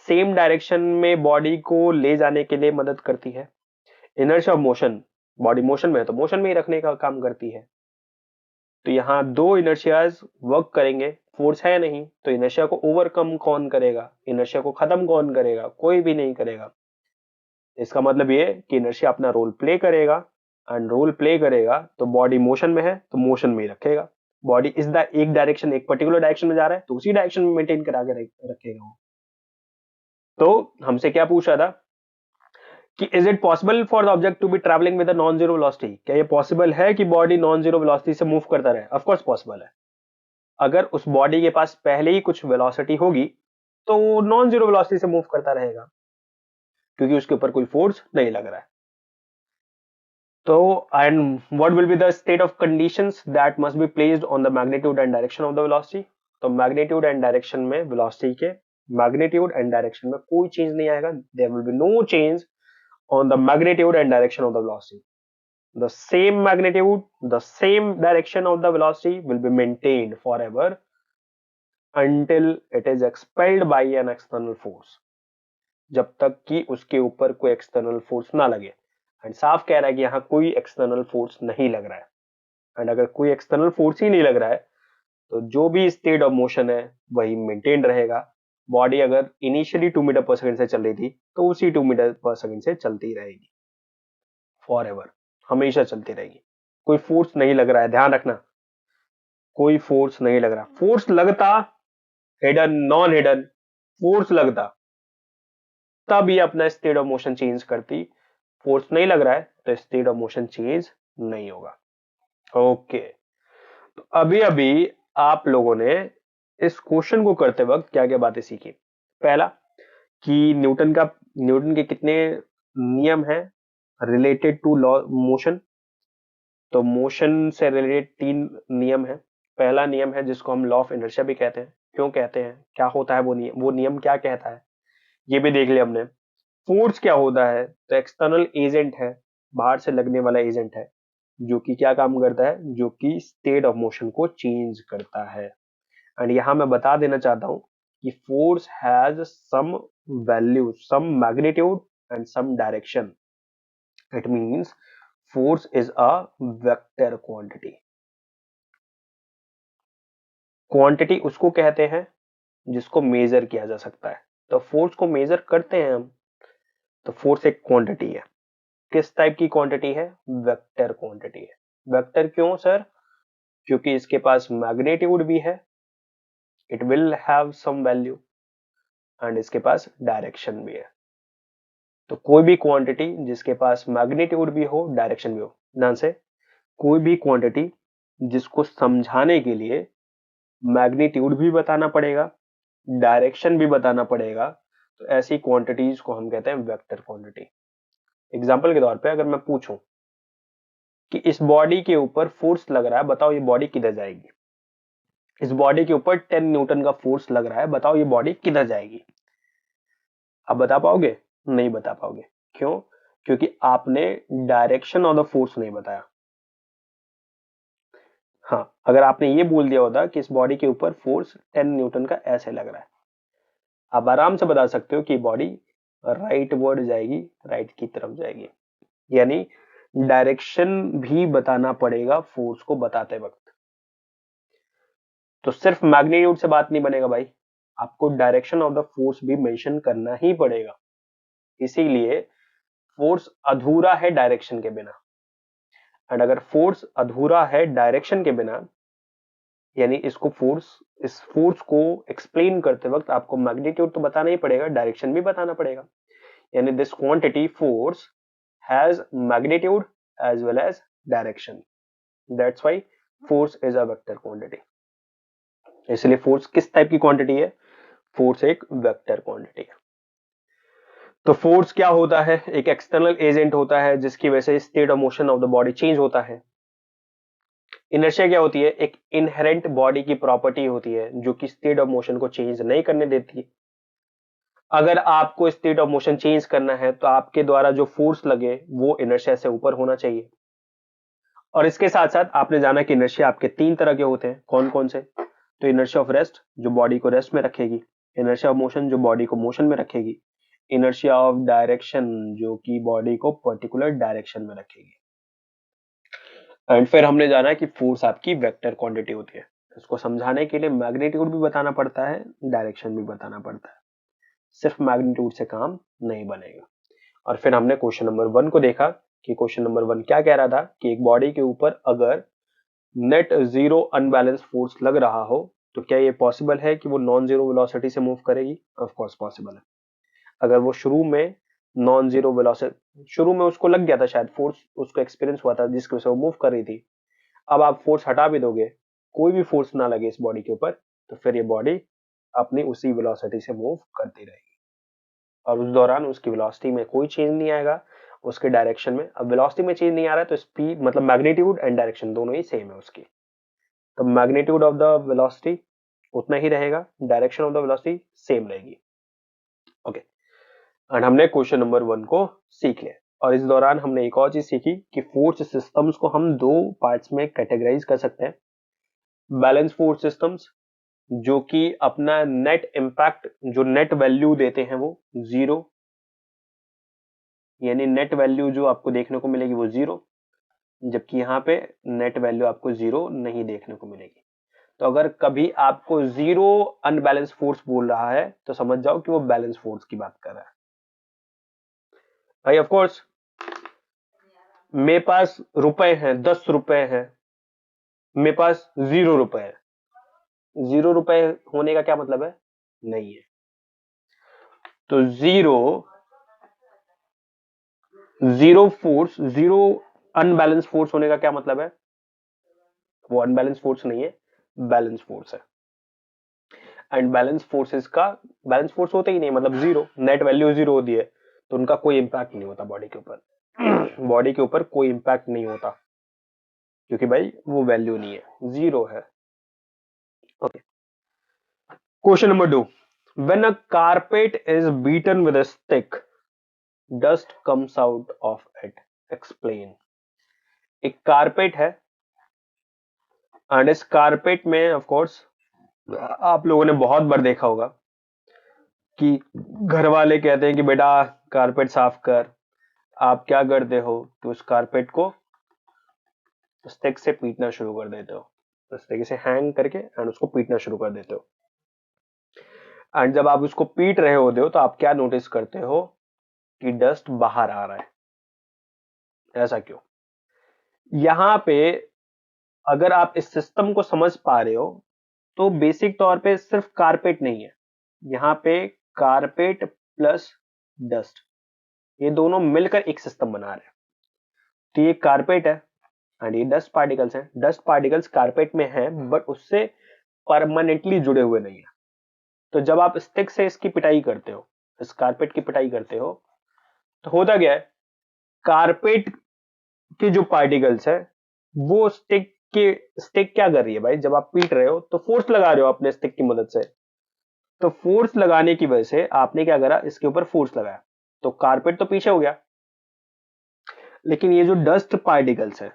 same direction में बॉडी को ले जाने के लिए मदद करती है, inertia of motion body motion में है तो मोशन में ही रखने का काम करती है। तो यहां दो इनर्शियाज वर्क करेंगे, फोर्स है नहीं तो इनर्शिया को ओवरकम कौन करेगा, इनर्शिया को खत्म कौन करेगा, कोई भी नहीं करेगा। इसका मतलब ये कि इनर्शिया अपना रोल प्ले करेगा एंड रोल प्ले करेगा तो बॉडी मोशन में है तो मोशन में ही रखेगा। बॉडी इस एक डायरेक्शन, एक पर्टिकुलर डायरेक्शन में जा रहा है तो उसी डायरेक्शन में मेंटेन करा के रखेगा वो। तो हमसे क्या पूछ रहा था कि is it possible for the object to be travelling with a non zero velocity, क्या ये पॉसिबल है कि बॉडी नॉन जीरो वेलोसिटी से मूव करता रहे? ऑफ कोर्स पॉसिबल है। अगर उस बॉडी के पास पहले ही कुछ वेलोसिटी होगी तो नॉन जीरो वेलोसिटी से मूव करता रहेगा क्योंकि उसके ऊपर कोई फोर्स नहीं लग रहा है। तो and what will be the state of conditions that must be placed on the magnitude and direction of the velocity. तो मैग्नीट्यूड एंड डायरेक्शन में, वेलोसिटी के मैग्नीट्यूड एंड डायरेक्शन में कोई चेंज नहीं आएगा। There will be no change on the magnitude and direction of the velocity. The same magnitude, the same direction of the velocity will be maintained forever until it is expelled by an external force, जब तक कि उसके ऊपर कोई external force ना लगे। And साफ कह रहा है कि यहां कोई एक्सटर्नल फोर्स नहीं लग रहा है। एंड अगर कोई एक्सटर्नल फोर्स ही नहीं लग रहा है तो जो भी स्टेट ऑफ मोशन है वही मेंटेन रहेगा। बॉडी अगर इनिशियली 2 मीटर पर सेकंड से चल रही थी तो उसी 2 मीटर पर सेकंड से चलती रहेगी फॉर एवर, हमेशा चलती रहेगी। कोई फोर्स नहीं लग रहा है, ध्यान रखना, कोई फोर्स नहीं लग रहा। फोर्स लगता, हिडन नॉन हिडन, फोर्स लगता तब ये अपना स्टेट ऑफ मोशन चेंज करती। फोर्स नहीं लग रहा है तो स्टेट ऑफ मोशन चेंज नहीं होगा। ओके, तो अभी अभी आप लोगों ने इस क्वेश्चन को करते वक्त क्या क्या बातें सीखी? पहला कि न्यूटन के कितने नियम हैं रिलेटेड टू लॉ मोशन। तो मोशन से रिलेटेड 3 नियम है। पहला नियम है जिसको हम लॉ ऑफ इनर्शिया भी कहते हैं। क्यों कहते हैं, क्या होता है वो नियम क्या कहता है, ये भी देख लिया हमने। फोर्स क्या होता है, तो एक्सटर्नल एजेंट है, बाहर से लगने वाला एजेंट है जो कि क्या काम करता है, जो कि स्टेट ऑफ मोशन को चेंज करता है। एंड यहां मैं बता देना चाहता हूं कि force has some value, some magnitude and some direction. It means force is a vector quantity. Quantity उसको कहते हैं जिसको मेजर किया जा सकता है। तो फोर्स को मेजर करते हैं हम, तो फोर्स एक क्वांटिटी है। किस टाइप की क्वांटिटी है? वेक्टर क्वांटिटी है। वेक्टर क्यों सर? क्योंकि इसके पास मैग्नीट्यूड भी है it will have some value and इसके पास डायरेक्शन भी है। तो कोई भी क्वांटिटी जिसके पास मैग्नीट्यूड भी हो डायरेक्शन भी हो, ध्यान से, कोई भी क्वांटिटी जिसको समझाने के लिए मैग्नीट्यूड भी बताना पड़ेगा, डायरेक्शन भी बताना पड़ेगा, तो ऐसी क्वांटिटीज को हम कहते हैं वेक्टर क्वांटिटी। एग्जांपल के तौर पे अगर मैं पूछूं कि इस बॉडी के ऊपर फोर्स लग रहा है, बताओ ये बॉडी किधर जाएगी। इस बॉडी के ऊपर 10 न्यूटन का फोर्स लग रहा है, बताओ ये बॉडी किधर जाएगी। आप बता पाओगे? नहीं बता पाओगे। क्यों? क्योंकि आपने डायरेक्शन ऑफ द फोर्स नहीं बताया। हाँ, अगर आपने ये बोल दिया होता कि इस बॉडी के ऊपर फोर्स 10 न्यूटन का ऐसे लग रहा है, आप आराम से बता सकते हो कि बॉडी राइट वर्ड जाएगी, राइट की तरफ जाएगी। यानी डायरेक्शन भी बताना पड़ेगा फोर्स को बताते वक्त। तो सिर्फ मैग्नीट्यूड से बात नहीं बनेगा भाई, आपको डायरेक्शन ऑफ द फोर्स भी मेंशन करना ही पड़ेगा। इसीलिए फोर्स अधूरा है डायरेक्शन के बिना। एंड अगर फोर्स अधूरा है डायरेक्शन के बिना, यानी इस फोर्स को एक्सप्लेन करते वक्त आपको मैग्नीट्यूड तो बताना ही पड़ेगा, डायरेक्शन भी बताना पड़ेगा। यानी this quantity force has magnitude as well as direction, that's why force is a vector quantity. इसलिए फोर्स किस टाइप की क्वांटिटी है? फोर्स एक वेक्टर क्वांटिटी है। तो फोर्स क्या होता है? एक एक्सटर्नल एजेंट होता है जिसकी वजह से state of motion of the body change होता है। इनर्शिया क्या होती है? एक इनहेरेंट बॉडी की प्रॉपर्टी होती है जो कि स्टेट ऑफ मोशन को चेंज नहीं करने देती। अगर आपको स्टेट ऑफ मोशन चेंज करना है तो आपके द्वारा जो फोर्स लगे वो इनर्शिया से ऊपर होना चाहिए। और इसके साथ साथ आपने जाना कि इनर्शिया आपके 3 तरह के होते हैं, कौन कौन से? तो इनर्शिया ऑफ रेस्ट जो बॉडी को रेस्ट में रखेगी, इनर्शिया ऑफ मोशन जो बॉडी को मोशन में रखेगी, इनर्शिया ऑफ डायरेक्शन जो कि बॉडी को पर्टिकुलर डायरेक्शन में रखेगी। एंड फिर हमने जाना कि फोर्स आपकी वेक्टर क्वांटिटी होती है। इसको समझाने के लिए मैग्नीट्यूड भी बताना पड़ता है, डायरेक्शन भी बताना पड़ता है। सिर्फ मैग्नीट्यूड से काम नहीं बनेगा। और फिर हमने क्वेश्चन नंबर 1 को देखा कि क्वेश्चन नंबर 1 क्या कह रहा था कि एक बॉडी के ऊपर अगर नेट जीरो अनबैलेंस फोर्स लग रहा हो तो क्या ये पॉसिबल है कि वो नॉन जीरो वेलोसिटी से मूव करेगी? ऑफ कोर्स पॉसिबल है। अगर वो शुरू में नॉन जीरो वेलोसिटी, शुरू में उसको लग गया था शायद फोर्स, उसको एक्सपीरियंस हुआ था जिसकी वजह से वो मूव कर रही थी, अब आप फोर्स हटा भी दोगे, कोई भी फोर्स ना लगे इस बॉडी के ऊपर, तो फिर ये बॉडी अपनी उसी वेलोसिटी से मूव करती रहेगी और उस दौरान उसकी वेलोसिटी में कोई चेंज नहीं आएगा, उसके डायरेक्शन में। अब वेलोसिटी में चेंज नहीं आ रहा है तो स्पीड मतलब मैग्नीट्यूड एंड डायरेक्शन दोनों ही सेम है उसकी। तो मैग्नीट्यूड ऑफ द वेलोसिटी उतना ही रहेगा, direction of the velocity same रहेगी। ओके, एंड हमने क्वेश्चन नंबर 1 को सीख लिया। और इस दौरान हमने एक और चीज सीखी कि फोर्स सिस्टम्स को हम 2 पार्ट्स में कैटेगराइज कर सकते हैं। बैलेंस फोर्स सिस्टम्स जो कि अपना नेट इंपैक्ट, जो नेट वैल्यू देते हैं वो जीरो, यानी नेट वैल्यू जो आपको देखने को मिलेगी वो जीरो, जबकि यहाँ पे नेट वैल्यू आपको जीरो नहीं देखने को मिलेगी। तो अगर कभी आपको जीरो अनबैलेंस फोर्स बोल रहा है तो समझ जाओ कि वो बैलेंस फोर्स की बात कर रहा है। भाई ऑफ कोर्स मेरे पास रुपए हैं, 10 रुपए हैं, मेरे पास 0 रुपए है, 0 रुपए होने का क्या मतलब है? नहीं है। तो zero zero force, zero unbalance force होने का क्या मतलब है? वो अनबैलेंस फोर्स नहीं है, बैलेंस फोर्स है। एंड बैलेंस फोर्सेस का बैलेंस फोर्स होता ही नहीं, मतलब जीरो, नेट वैल्यू जीरो होती है तो उनका कोई इंपैक्ट नहीं होता बॉडी के ऊपर। बॉडी के ऊपर कोई इंपैक्ट नहीं होता क्योंकि भाई वो वैल्यू नहीं है, जीरो है। Okay, question number 2, when a carpet is beaten with a stick dust comes out of it, explain. एक कारपेट है एंड इस कारपेट में ऑफ कोर्स आप लोगों ने बहुत बार देखा होगा कि घर वाले कहते हैं कि बेटा कारपेट साफ कर, आप क्या करते हो कि उस कारपेट को स्टिक से पीटना शुरू कर देते हो, इस तरीके से हैंग करके एंड उसको पीटना शुरू कर देते हो। एंड जब आप उसको पीट रहे होते हो तो आप क्या नोटिस करते हो कि डस्ट बाहर आ रहा है। ऐसा क्यों? यहां पे अगर आप इस सिस्टम को समझ पा रहे हो तो बेसिक तौर पे सिर्फ कारपेट नहीं है, यहाँ पे कारपेट प्लस डस्ट, ये दोनों मिलकर एक सिस्टम बना रहे हैं। तो ये कारपेट है एंड ये डस्ट पार्टिकल्स हैं। डस्ट पार्टिकल्स कारपेट में हैं बट उससे परमानेंटली जुड़े हुए नहीं है। तो जब आप स्टिक से इसकी पिटाई करते हो, इस कारपेट की पिटाई करते हो, तो होता क्या है, कारपेट के जो पार्टिकल्स है वो स्टिक क्या कर रही है भाई, जब आप पीट रहे हो तो फोर्स लगा रहे हो अपने स्टिक की मदद से। तो फोर्स लगाने की वजह से आपने क्या करा, इसके ऊपर फोर्स लगाया, तो कारपेट तो पीछे हो गया। लेकिन ये जो डस्ट पार्टिकल्स है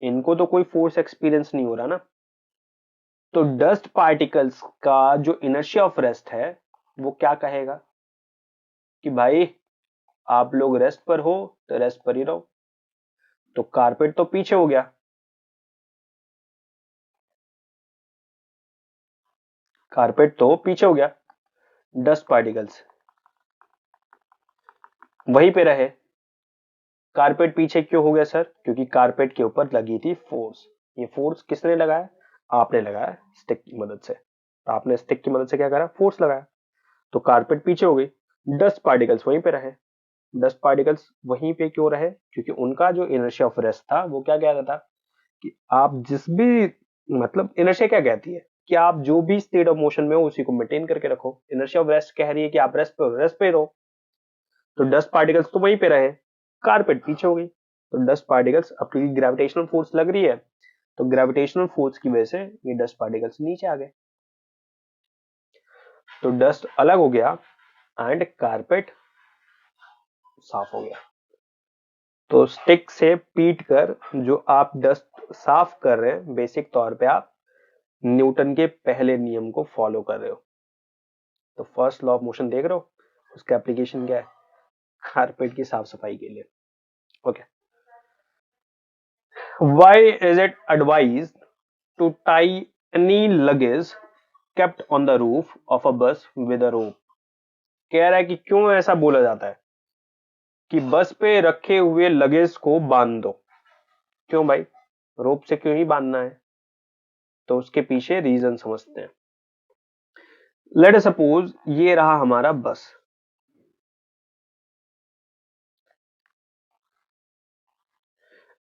इनको तो कोई फोर्स एक्सपीरियंस नहीं हो रहा ना। तो डस्ट पार्टिकल्स का जो इनर्शिया ऑफ रेस्ट है वो क्या कहेगा कि भाई आप लोग रेस्ट पर हो तो रेस्ट पर ही रहो। तो कारपेट तो पीछे हो गया, कारपेट तो पीछे हो गया, डस्ट पार्टिकल्स वहीं पे रहे। कारपेट पीछे क्यों हो गया सर, क्योंकि कारपेट के ऊपर लगी थी फोर्स। ये फोर्स किसने लगाया, आपने लगाया स्टिक की मदद से। तो आपने स्टिक की मदद से क्या करा, फोर्स लगाया, तो कारपेट पीछे हो गई, डस्ट पार्टिकल्स वहीं पे रहे। डस्ट पार्टिकल्स वहीं पे क्यों रहे, क्योंकि उनका जो इनर्शिया ऑफ रेस्ट था वो क्या कहता था कि आप जिस भी, मतलब इनर्शिया क्या कहती है कि आप जो भी स्टेट ऑफ मोशन में हो उसी को मेंटेन करके रखो। इनर्शिया ऑफ रेस्ट कह रही है कि आप रेस्ट पे हो, रेस्ट पे रहो। तो डस्ट पार्टिकल्स तो वहीं पे रहे, कारपेट पीछे हो गई। तो डस्ट पार्टिकल्स, अब क्योंकि ग्रेविटेशनल फोर्स लग रही है तो ग्रेविटेशनल फोर्स की वजह से ये डस्ट पार्टिकल्स नीचे आ गए, तो डस्ट अलग हो गया एंड कारपेट साफ हो गया। तो स्टिक से पीट कर जो आप डस्ट साफ कर रहे हैं, बेसिक तौर पे आप न्यूटन के पहले नियम को फॉलो कर रहे हो। तो फर्स्ट लॉ ऑफ मोशन देख रहे हो, उसका एप्लीकेशन क्या है, कारपेट की साफ सफाई के लिए। Okay, why is it advised to tie any luggage kept on the roof of a bus with a rope। कह रहा है कि क्यों ऐसा बोला जाता है कि बस पे रखे हुए लगेज को बांध दो। क्यों भाई, रोप से क्यों ही बांधना है, तो उसके पीछे रीजन समझते हैं। लेट सपोज ये रहा हमारा बस,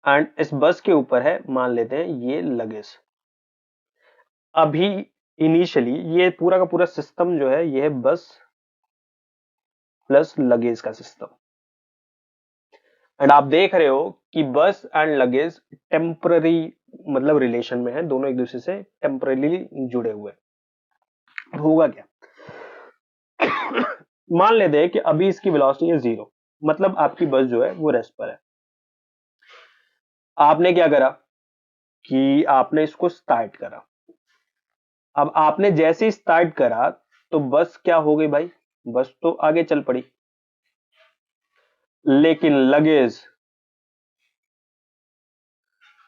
एंड इस बस के ऊपर है, मान लेते हैं ये लगेज। अभी इनिशियली ये पूरा का पूरा सिस्टम जो है ये है बस प्लस लगेज का सिस्टम। एंड आप देख रहे हो कि बस एंड लगेज टेम्पररी मतलब रिलेशन में है, दोनों एक दूसरे से टेम्पररी जुड़े हुए। होगा क्या, मान लेते हैं कि अभी इसकी वेलोसिटी है 0, मतलब आपकी बस जो है वो रेस्ट पर है। आपने क्या करा कि आपने इसको स्टार्ट करा। अब आपने जैसे ही स्टार्ट करा तो बस क्या हो गई भाई, बस तो आगे चल पड़ी। लेकिन लगेज,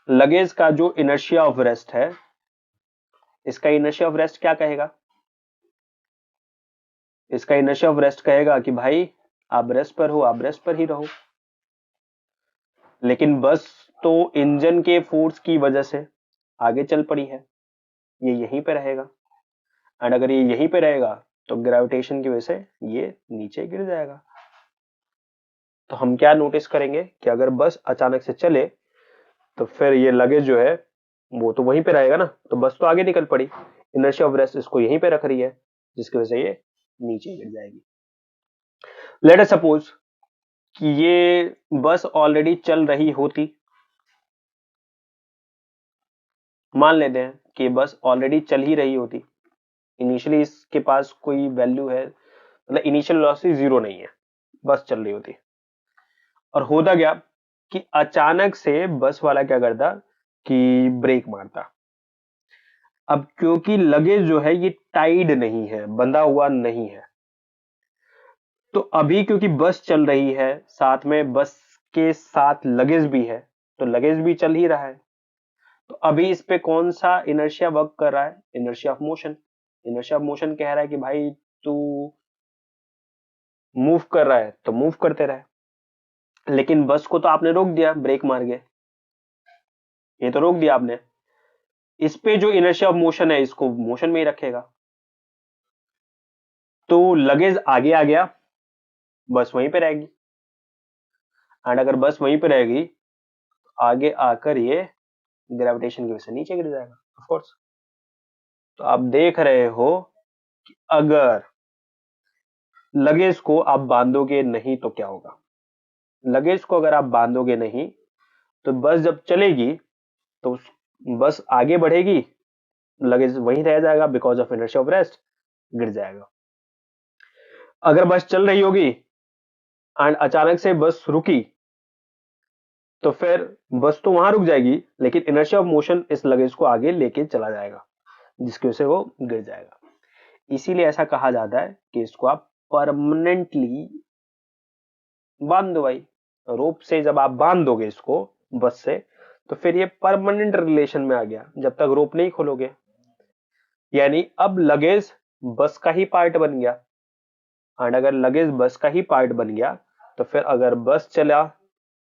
लगेज का जो इनर्शिया ऑफ रेस्ट है, इसका इनर्शिया ऑफ रेस्ट क्या कहेगा, इसका इनर्शिया ऑफ रेस्ट कहेगा कि भाई आप रेस्ट पर हो, आप रेस्ट पर ही रहो। लेकिन बस तो इंजन के फोर्स की वजह से आगे चल पड़ी है, ये यहीं पे रहेगा। एंड अगर ये यहीं पे रहेगा तो ग्रेविटेशन की वजह से ये नीचे गिर जाएगा। तो हम क्या नोटिस करेंगे कि अगर बस अचानक से चले तो फिर ये लगेज जो है वो तो वहीं पे रहेगा ना, तो बस तो आगे निकल पड़ी, इनर्शिया ऑफ रेस्ट इसको यहीं पे रख रही है, जिसकी वजह से ये नीचे गिर जाएगी। लेट अस सपोज कि ये बस ऑलरेडी चल रही होती, मान लेते हैं कि बस ऑलरेडी चल ही रही होती, इनिशियली इसके पास कोई वैल्यू है, मतलब इनिशियल वेलोसिटी 0 नहीं है, बस चल रही होती। और होता क्या कि अचानक से बस वाला क्या करता कि ब्रेक मारता। अब क्योंकि लगेज जो है ये टाइड नहीं है, बंधा हुआ नहीं है, तो अभी क्योंकि बस चल रही है, साथ में बस के साथ लगेज भी है, तो लगेज भी चल ही रहा है। तो अभी इस पे कौन सा इनर्शिया वर्क कर रहा है, inertia of motion. Inertia of motion कह रहा है कि भाई तू मूव कर रहा है तो मूव करते रहे। लेकिन बस को तो आपने रोक दिया ब्रेक मार के, ये तो रोक दिया आपने। इस पे जो इनर्शिया ऑफ मोशन है इसको मोशन में ही रखेगा। तो लगेज आगे आ गया, बस वहीं पे रहेगी, एंड अगर बस वहीं पे रहेगी आगे आकर ये ग्रेविटेशन की वजह से नीचे गिर जाएगा ऑफ कोर्स। तो आप देख रहे हो कि अगर लगेज को आप बांधोगे नहीं तो क्या होगा। लगेज को अगर आप बांधोगे नहीं तो बस जब चलेगी तो बस आगे बढ़ेगी, लगेज वहीं रह जाएगा, because of inertia of rest गिर जाएगा। अगर बस चल रही होगी एंड अचानक से बस रुकी तो फिर बस तो वहां रुक जाएगी, लेकिन इनर्शिया ऑफ मोशन इस लगेज को आगे लेके चला जाएगा, जिसकी वजह से वो गिर जाएगा। इसीलिए ऐसा कहा जाता है कि इसको आप परमानेंटली बांध दो भाई। रोप से जब आप बांध दोगे इसको बस से, तो फिर ये परमानेंट रिलेशन में आ गया जब तक रोप नहीं खोलोगे। यानी अब लगेज बस का ही पार्ट बन गया, एंड अगर लगेज बस का ही पार्ट बन गया तो फिर अगर बस चला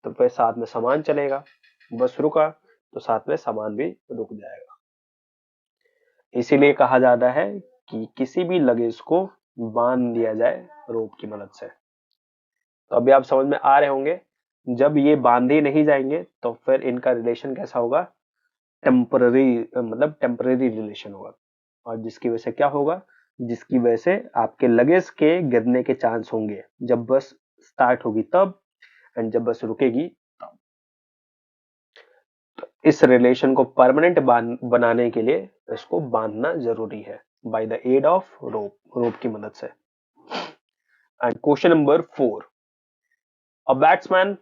तो फिर साथ में सामान चलेगा, बस रुका तो साथ में सामान भी रुक जाएगा। इसीलिए कहा जाता है कि किसी भी लगेज को बांध दिया जाए रोप की मदद से। तो अभी आप समझ में आ रहे होंगे, जब ये बांधे नहीं जाएंगे तो फिर इनका रिलेशन कैसा होगा, टेम्पररी, मतलब टेम्पररी रिलेशन होगा। और जिसकी वजह से क्या होगा, जिसकी वजह से आपके लगेज के गिरने के चांस होंगे जब बस स्टार्ट होगी तब, एंड जब बस रुकेगी तब। तो इस रिलेशन को परमानेंट बनाने के लिए इसको बांधना जरूरी है by the aid of rope की मदद से। And question number 4, a batsman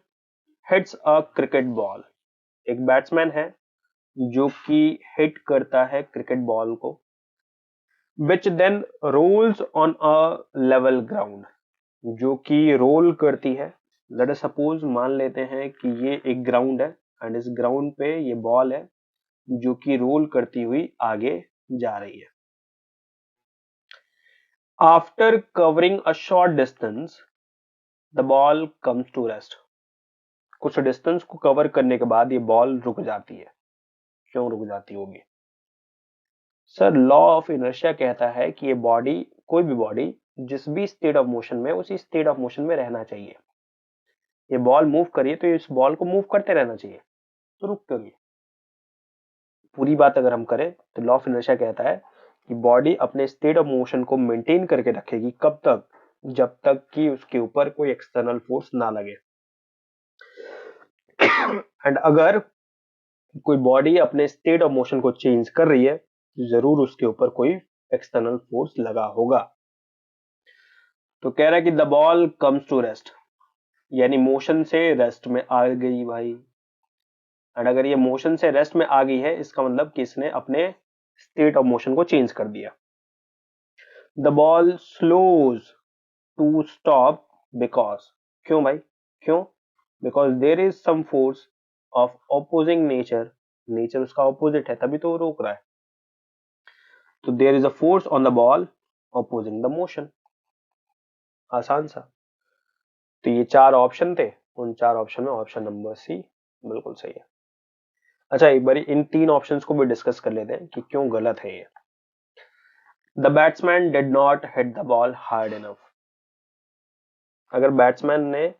hits a cricket ball. एक बैट्समैन है जो कि हिट करता है क्रिकेट बॉल को, which then rolls on a level ground, जो कि रोल करती है। लेट अस सपोज, मान लेते हैं कि ये एक ग्राउंड है एंड इस ग्राउंड पे ये बॉल है जो कि रोल करती हुई आगे जा रही है। After covering a short distance the ball comes to rest. कुछ डिस्टेंस को कवर करने के बाद ये बॉल रुक जाती है। क्यों रुक जाती होगी सर? लॉ ऑफ इनर्शिया कहता है कि ये बॉडी, कोई भी बॉडी जिस भी स्टेट ऑफ मोशन में, उसी स्टेट ऑफ मोशन में रहना चाहिए। ये बॉल मूव करिए तो इस बॉल को मूव करते रहना चाहिए, तो रुक क्यों नहीं? पूरी बात अगर हम करें तो लॉ ऑफ इनर्शिया कहता है कि बॉडी अपने स्टेट ऑफ मोशन को मेंटेन करके रखेगी। कब तक? जब तक कि उसके ऊपर कोई एक्सटर्नल फोर्स ना लगे। एंड अगर कोई बॉडी अपने स्टेट ऑफ मोशन को चेंज कर रही है तो जरूर उसके ऊपर कोई एक्सटर्नल फोर्स लगा होगा। तो कह रहा है कि the ball comes to rest, यानी मोशन से रेस्ट में आ गई भाई। एंड अगर ये मोशन से रेस्ट में आ गई है, इसका मतलब कि इसने अपने स्टेट ऑफ मोशन को चेंज कर दिया। The ball slows to stop because, क्यों भाई? क्यों? Because there is some force of opposing nature, nature उसका ऑपोजिट है तभी तो वो रोक रहा है। तो there is a force on the ball opposing the motion. आसान सा। तो ये 4 ऑप्शन थे, उन 4 ऑप्शन में ऑप्शन नंबर सी बिल्कुल सही है। अच्छा, एक बार इन 3 ऑप्शंस को भी डिस्कस कर लेते हैं कि क्यों गलत है ये। The batsman did not hit the ball hard enough. अगर बैट्समैन ने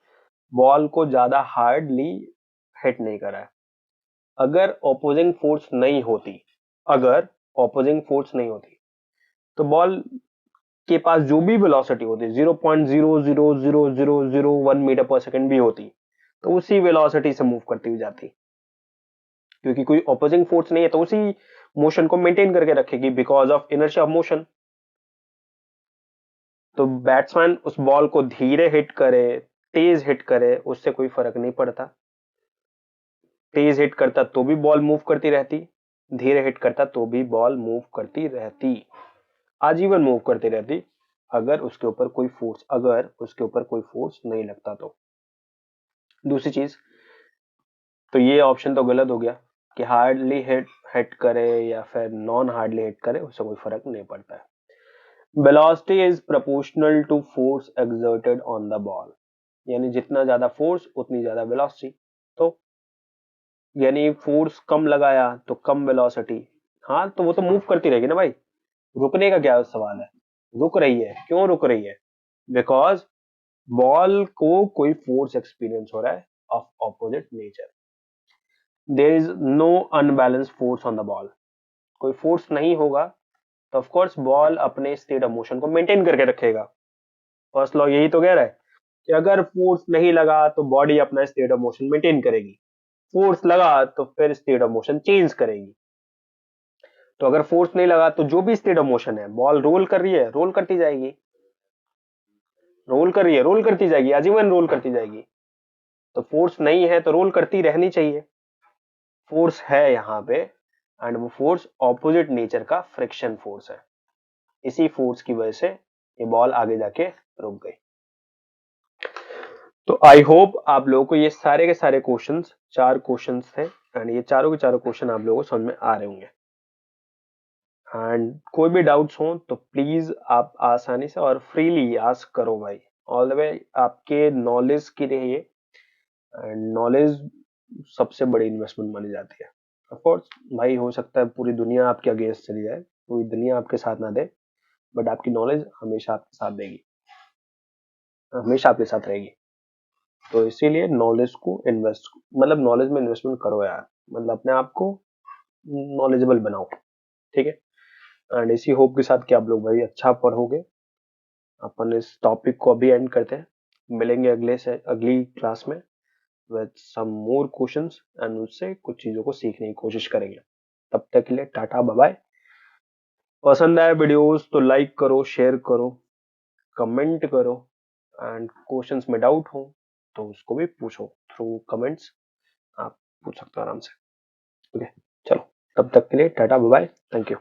बॉल को ज्यादा हार्डली हिट नहीं करा है, अगर ऑपोजिंग फोर्स नहीं होती, अगर ऑपोजिंग फोर्स नहीं होती तो बॉल के पास जो भी वेलोसिटी होती, 0.0000001 मीटर पर सेकंड भी होती, तो उसी वेलोसिटी से मूव करती हुई जाती, क्योंकि कोई ऑपोजिंग फोर्स नहीं है तो उसी मोशन को मेंटेन करके रखेगी because of inertia of motion. तो बैट्समैन उस बॉल को धीरे हिट करे, तेज हिट करे, उससे कोई फर्क नहीं पड़ता। तेज हिट करता तो भी बॉल मूव करती रहती, धीरे हिट करता तो भी बॉल मूव करती रहती, आजीवन मूव करती रहती, अगर उसके ऊपर कोई फोर्स, अगर उसके ऊपर कोई फोर्स नहीं लगता तो। दूसरी चीज, तो ये ऑप्शन तो गलत हो गया कि हार्डली हिट हिट करे या फिर नॉन हार्डली हिट करे, उससे कोई फर्क नहीं पड़ता है। Velocity is proportional to force exerted on the ball, यानी जितना ज्यादा फोर्स उतनी ज्यादा वेलोसिटी। तो यानी फोर्स कम लगाया तो कम वेलोसिटी, हाँ तो वो तो मूव करती रहेगी ना भाई, रुकने का क्या सवाल है, रुक रही है, क्यों रुक रही है? बिकॉज बॉल को कोई फोर्स एक्सपीरियंस हो रहा है of opposite nature, there is no unbalance force on the ball, कोई फोर्स नहीं होगा तो ऑफ कोर्स बॉल अपने स्टेट ऑफ मोशन को मेंटेन करके रखेगा। फर्स्ट लॉ यही तो कह रहा है कि अगर फोर्स नहीं लगा तो बॉडी अपना स्टेट ऑफ मोशन मेंटेन करेगी, फोर्स लगा तो फिर स्टेट ऑफ मोशन चेंज करेगी। तो अगर फोर्स नहीं लगा तो जो भी स्टेट ऑफ मोशन है, बॉल रोल कर रही है, रोल करती जाएगी, रोल कर रही है, रोल करती जाएगी, आजीवन रोल करती जाएगी। तो फोर्स नहीं है तो रोल करती रहनी चाहिए, फोर्स है यहाँ पे, एंड वो फोर्स ऑपोजिट नेचर का फ्रिक्शन फोर्स है, इसी फोर्स की वजह से ये बॉल आगे जाके रुक गई। तो आई होप आप लोगों को ये सारे के सारे क्वेश्चंस, 4 क्वेश्चंस थे, एंड ये चारों के चारों क्वेश्चन आप लोगों को समझ में आ रहे होंगे। एंड कोई भी डाउट्स हो तो प्लीज आप आसानी से और फ्रीली आस्क करो भाई, ऑल द वे आपके नॉलेज की रहिए, एंड नॉलेज सबसे बड़ी इन्वेस्टमेंट मानी जाती है। ऑफ कोर्स भाई हो सकता है पूरी दुनिया आपके अगेंस्ट चली जाए, पूरी दुनिया आपके साथ ना दे, बट आपकी नॉलेज हमेशा आपके साथ देगी, हमेशा आपके साथ रहेगी। तो इसीलिए नॉलेज को इन्वेस्ट, मतलब नॉलेज में इन्वेस्टमेंट करो यार, मतलब अपने आप को नॉलेजेबल बनाओ, ठीक है। एंड इसी होप के साथ कि आप लोग भाई अच्छा पढ़ोगे, अपन इस टॉपिक को अभी एंड करते हैं, मिलेंगे अगले से अगली क्लास में with some more questions, and उससे कुछ चीजों को सीखने की कोशिश करेंगे। तब तक के लिए टाटा बाय बाय। पसंद आए वीडियोस तो लाइक करो, शेयर करो, कमेंट करो, एंड क्वेश्चंस में डाउट हो तो उसको भी पूछो थ्रू कमेंट्स, आप पूछ सकते हो आराम से। ओके, चलो तब तक के लिए tata bye bye, thank you.